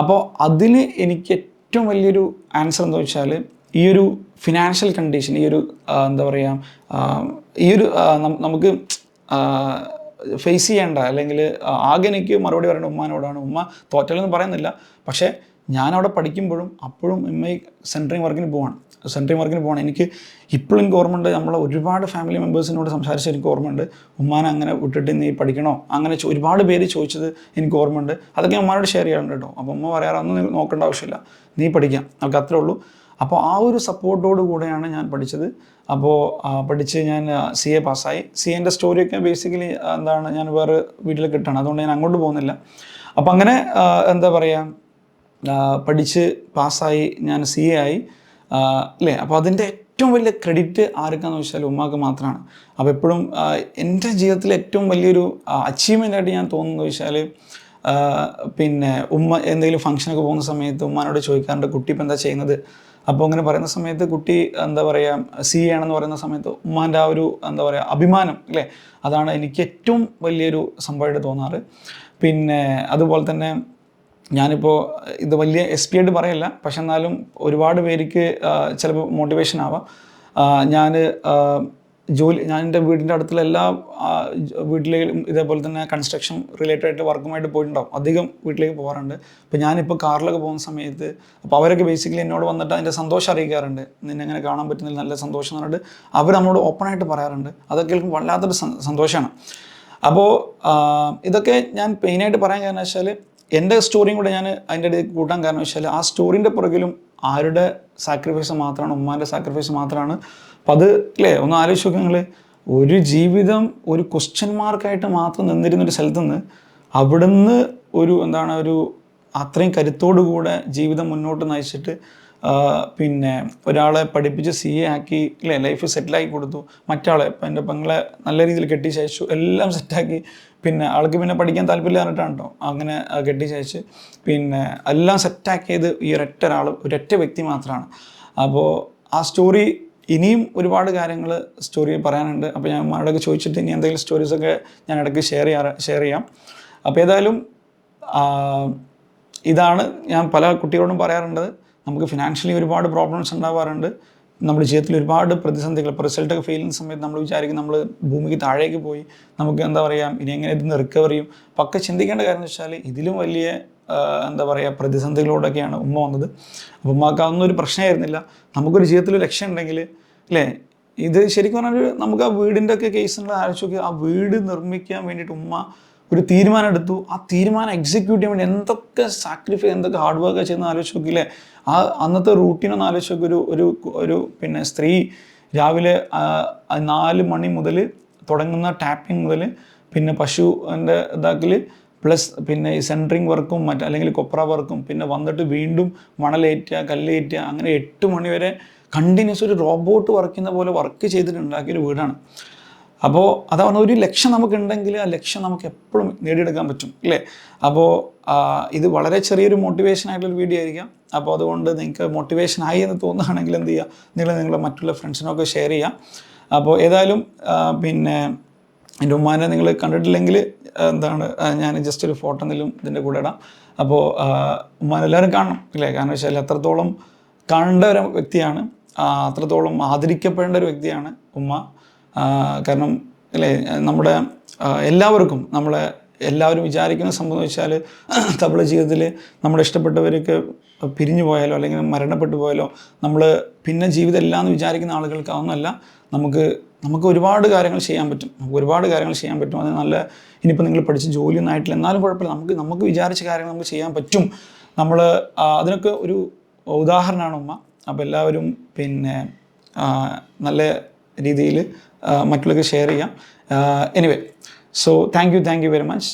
അപ്പോൾ അതിന് എനിക്ക് ഏറ്റവും വലിയൊരു ആൻസർ എന്താ വെച്ചാൽ ഈ ഒരു ഫിനാൻഷ്യൽ കണ്ടീഷൻ, ഈ ഒരു എന്താ പറയുക ഈ ഒരു നമുക്ക് ഫേസ് ചെയ്യേണ്ട, അല്ലെങ്കിൽ ആകെ എനിക്ക് മറുപടി പറയേണ്ട ഉമ്മാനോടാണ്. ഉമ്മ തോറ്റലെന്ന് പറയുന്നില്ല, പക്ഷേ ഞാനവിടെ പഠിക്കുമ്പോഴും അപ്പോഴും സെൻറ്ററിങ് വർക്കിന് പോവാണ്. എനിക്ക് ഇപ്പോഴും എനിക്ക് ഓർമ്മയുണ്ട്, നമ്മളെ ഒരുപാട് ഫാമിലി മെമ്പേഴ്സിനോട് സംസാരിച്ച് എനിക്ക് ഓർമ്മയുണ്ട്, ഉമ്മാനെ അങ്ങനെ വിട്ടിട്ട് നീ പഠിക്കണോ അങ്ങനെ ഒരുപാട് പേര് ചോദിച്ചത് എനിക്ക് ഓർമ്മയുണ്ട്. അതൊക്കെ ഉമ്മാനോട് ഷെയർ ചെയ്യാറുണ്ട് കേട്ടോ. അപ്പോൾ ഉമ്മ പറയാറ് അതൊന്നും നോക്കേണ്ട ആവശ്യമില്ല, നീ പഠിക്കാം, നമുക്ക് അത്രേ ഉള്ളൂ. അപ്പോൾ ആ ഒരു സപ്പോർട്ടോട് കൂടെയാണ് ഞാൻ പഠിച്ചത്. അപ്പോൾ പഠിച്ച് ഞാൻ CA പാസ്സായി. CAൻ്റെ സ്റ്റോറിയൊക്കെ ബേസിക്കലി എന്താണ് ഞാൻ വേറെ വീട്ടിൽ കിട്ടണം, അതുകൊണ്ട് ഞാൻ അങ്ങോട്ട് പോകുന്നില്ല. അപ്പോൾ അങ്ങനെ എന്താ പറയുക പഠിച്ച് പാസ്സായി, ഞാൻ CA ആയി അല്ലേ. അപ്പോൾ അതിൻ്റെ ഏറ്റവും വലിയ ക്രെഡിറ്റ് ആർക്കാന്ന് വെച്ചാൽ ഉമ്മാക്ക് മാത്രമാണ്. അപ്പോൾ എപ്പോഴും എൻ്റെ ജീവിതത്തിലെ ഏറ്റവും വലിയൊരു അച്ചീവ്മെൻ്റായിട്ട് ഞാൻ തോന്നുന്നത് വെച്ചാൽ പിന്നെ ഉമ്മ എന്തെങ്കിലും ഫംഗ്ഷനൊക്കെ പോകുന്ന സമയത്ത് ഉമ്മാനോട് ചോദിക്കാറുണ്ട്, കുട്ടി ഇപ്പം എന്താ ചെയ്യുന്നത്. അപ്പോൾ അങ്ങനെ പറയുന്ന സമയത്ത് കുട്ടി എന്താ പറയുക CA ആണെന്ന് പറയുന്ന സമയത്ത് ഉമ്മാൻ്റെ ആ ഒരു എന്താ പറയുക അഭിമാനം അല്ലേ, അതാണ് എനിക്ക് ഏറ്റവും വലിയൊരു സംഭവമായിട്ട് തോന്നാറ്. പിന്നെ അതുപോലെ തന്നെ ഞാനിപ്പോൾ ഇത് വലിയ SP ആയിട്ട് പറയല്ല, പക്ഷെ എന്നാലും ഒരുപാട് പേർക്ക് ചിലപ്പോൾ മോട്ടിവേഷൻ ആവാം. ഞാൻ എൻ്റെ വീടിൻ്റെ അടുത്തുള്ള എല്ലാ വീട്ടിലേക്കും ഇതേപോലെ തന്നെ കൺസ്ട്രക്ഷൻ റിലേറ്റഡ് ആയിട്ട് വർക്കുമായിട്ട് പോയിട്ടുണ്ടാവും, അധികം വീട്ടിലേക്ക് പോകാറുണ്ട്. അപ്പോൾ ഞാനിപ്പോൾ കാറിലൊക്കെ പോകുന്ന സമയത്ത് അപ്പോൾ അവരൊക്കെ ബേസിക്കലി എന്നോട് വന്നിട്ട് അതിൻ്റെ സന്തോഷം അറിയിക്കാറുണ്ട്, നിന്നെ എങ്ങനെ കാണാൻ പറ്റുന്നതിൽ നല്ല സന്തോഷം എന്ന് പറഞ്ഞിട്ട് അവർ നമ്മളോട് ഓപ്പണായിട്ട് പറയാറുണ്ട്. അതൊക്കെ കേൾക്കും വല്ലാത്തൊരു സന്തോഷമാണ്. അപ്പോൾ ഇതൊക്കെ ഞാൻ മെയിനായിട്ട് പറയാൻ കാരണം വെച്ചാൽ എൻ്റെ സ്റ്റോറിയും കൂടെ ഞാൻ അതിൻ്റെ ഇടയിൽ കൂട്ടാൻ കാരണം വെച്ചാൽ ആ സ്റ്റോറിൻ്റെ പുറകിലും ആരുടെ സാക്രിഫൈസ് മാത്രമാണ്, ഉമ്മാൻ്റെ സാക്രിഫൈസ് മാത്രമാണ്. അപ്പം അത് അല്ലേ ഒന്ന് ആലോചിച്ച് നോക്കുക നിങ്ങൾ, ഒരു ജീവിതം ഒരു ക്വസ്റ്റ്യൻ മാർക്കായിട്ട് മാത്രം നിന്നിരുന്നൊരു സ്ഥലത്തു നിന്ന് അവിടുന്ന് ഒരു എന്താണ് ഒരു അത്രയും കരുത്തോടു കൂടെ ജീവിതം മുന്നോട്ട് നയിച്ചിട്ട് പിന്നെ ഒരാളെ പഠിപ്പിച്ച് CA ആക്കി അല്ലേ, ലൈഫ് സെറ്റിലാക്കി കൊടുത്തു. മറ്റാളെ ഇപ്പം എൻ്റെ പെങ്ങളെ നല്ല രീതിയിൽ കെട്ടിച്ചയച്ചു, എല്ലാം സെറ്റാക്കി. പിന്നെ ആൾക്ക് പിന്നെ പഠിക്കാൻ താല്പര്യമില്ല പറഞ്ഞിട്ടാണ് കേട്ടോ അങ്ങനെ കെട്ടിച്ചയച്ച് പിന്നെ എല്ലാം സെറ്റാക്കിയത് ഈ ഒരൊറ്റ വ്യക്തി മാത്രമാണ്. അപ്പോൾ ആ സ്റ്റോറി ഇനിയും ഒരുപാട് കാര്യങ്ങൾ സ്റ്റോറി പറയാനുണ്ട്. അപ്പോൾ ഞാൻ അമ്മയോടൊക്കെ ചോദിച്ചിട്ട് ഇനി എന്തെങ്കിലും സ്റ്റോറീസൊക്കെ ഞാൻ ഇടയ്ക്ക് ഷെയർ ചെയ്യാം. അപ്പോൾ ഏതായാലും ഇതാണ് ഞാൻ പല കുട്ടികളോടും പറയാറുള്ളത്, നമുക്ക് ഫിനാൻഷ്യലി ഒരുപാട് പ്രോബ്ലംസ് ഉണ്ടാവാറുണ്ട്. നമ്മുടെ ജീവിതത്തിൽ ഒരുപാട് പ്രതിസന്ധികൾ, ഇപ്പോൾ റിസൾട്ടൊക്കെ ഫെയിൽ ചെയ്യുന്ന സമയത്ത് നമ്മൾ വിചാരിക്കും നമ്മൾ ഭൂമിക്ക് താഴേക്ക് പോയി, നമുക്ക് എന്താ പറയുക ഇനി എങ്ങനെ ഇതിൽ നിന്ന് റിക്കവർ ചെയ്യും. അപ്പോൾ ഒക്കെ ചിന്തിക്കേണ്ട കാര്യം എന്ന് വെച്ചാൽ ഇതിലും വലിയ എന്താ പറയുക പ്രതിസന്ധികളോടൊക്കെയാണ് ഉമ്മ വന്നത്. അപ്പോൾ ഉമ്മക്ക് അതൊന്നും ഒരു പ്രശ്നമായിരുന്നില്ല. നമുക്കൊരു ജീവിതത്തിൽ ലക്ഷ്യം ഉണ്ടെങ്കിൽ അല്ലേ, ഇത് ശരിക്കും പറഞ്ഞാൽ നമുക്ക് ആ വീടിൻ്റെ ഒക്കെ കേസുകൾ ആലോചിച്ച് നോക്കി, ആ വീട് നിർമ്മിക്കാൻ വേണ്ടിയിട്ട് ഉമ്മ ഒരു തീരുമാനം എടുത്തു. ആ തീരുമാനം എക്സിക്യൂട്ട് ചെയ്യാൻ വേണ്ടി എന്തൊക്കെ സാക്രിഫൈസ്, എന്തൊക്കെ ഹാർഡ് വർക്ക് ചെയ്യുന്ന ആലോചിച്ച് നോക്കിയില്ലേ. ആ അന്നത്തെ റൂട്ടീനൊന്ന് ആലോചിച്ച് നോക്കി, ഒരു പിന്നെ സ്ത്രീ രാവിലെ 4 മണി മുതൽ തുടങ്ങുന്ന ടാപ്പിംഗ് മുതൽ പിന്നെ പശുവിൻ്റെ ഇതാക്കൽ പ്ലസ് പിന്നെ ഈ സെൻറ്ററിങ് വർക്കും അല്ലെങ്കിൽ കൊപ്ര വർക്കും പിന്നെ വന്നിട്ട് വീണ്ടും മണലേറ്റുക, കല്ലേറ്റുക, അങ്ങനെ 8 മണി വരെ കണ്ടിന്യൂസ് ഒരു റോബോട്ട് വർക്ക് ചെയ്യുന്ന പോലെ വർക്ക് ചെയ്തിട്ട് ഉണ്ടാക്കിയൊരു വീടാണ്. അപ്പോൾ അതാണ് ഒരു ലക്ഷ്യം നമുക്കുണ്ടെങ്കിൽ ആ ലക്ഷ്യം നമുക്ക് എപ്പോഴും നേടിയെടുക്കാൻ പറ്റും അല്ലേ. അപ്പോൾ ഇത് വളരെ ചെറിയൊരു മോട്ടിവേഷനായിട്ടുള്ളൊരു വീഡിയോ ആയിരിക്കാം. അപ്പോൾ അതുകൊണ്ട് നിങ്ങൾക്ക് മോട്ടിവേഷൻ ആയി എന്ന് തോന്നുകയാണെങ്കിൽ എന്ത് ചെയ്യുക, നിങ്ങളെ മറ്റുള്ള ഫ്രണ്ട്സിനൊക്കെ ഷെയർ ചെയ്യുക. അപ്പോൾ ഏതായാലും പിന്നെ എൻ്റെ ഉമ്മാനെ നിങ്ങൾ കണ്ടിട്ടില്ലെങ്കിൽ എന്താണ് ഞാൻ ജസ്റ്റ് ഒരു ഫോട്ടോ എന്തെങ്കിലും ഇതിൻ്റെ കൂടെ ഇടാം. അപ്പോൾ ഉമ്മാനെല്ലാവരും കാണണം അല്ലേ, കാരണം വെച്ചാൽ അത്രത്തോളം കാണേണ്ട ഒരു വ്യക്തിയാണ്, അത്രത്തോളം ആദരിക്കപ്പെടേണ്ട ഒരു വ്യക്തിയാണ് ഉമ്മ. കാരണം അല്ലേ നമ്മുടെ എല്ലാവർക്കും എല്ലാവരും വിചാരിക്കുന്ന സംഭവം വെച്ചാൽ നമ്മുടെ ജീവിതത്തിൽ നമ്മുടെ ഇഷ്ടപ്പെട്ടവരൊക്കെ പിരിഞ്ഞു പോയാലോ അല്ലെങ്കിൽ മരണപ്പെട്ടു പോയാലോ നമ്മൾ പിന്നെ ജീവിതം എല്ലാം എന്ന് വിചാരിക്കുന്ന ആളുകൾക്ക് അതൊന്നുമല്ല. നമുക്ക് ഒരുപാട് കാര്യങ്ങൾ ചെയ്യാൻ പറ്റും. അത് നല്ല ഇനിയിപ്പോൾ നിങ്ങൾ പഠിച്ച ജോലിയൊന്നും ആയിട്ടില്ല എന്നാലും കുഴപ്പമില്ല, നമുക്ക് വിചാരിച്ച കാര്യങ്ങൾ നമുക്ക് ചെയ്യാൻ പറ്റും. അതിനൊക്കെ ഒരു ഉദാഹരണമാണ് ഉമ്മ. അപ്പോൾ എല്ലാവരും പിന്നെ നല്ല രീതിയിൽ മറ്റുള്ളവർക്ക് ഷെയർ ചെയ്യാം. Anyway, so thank you very much.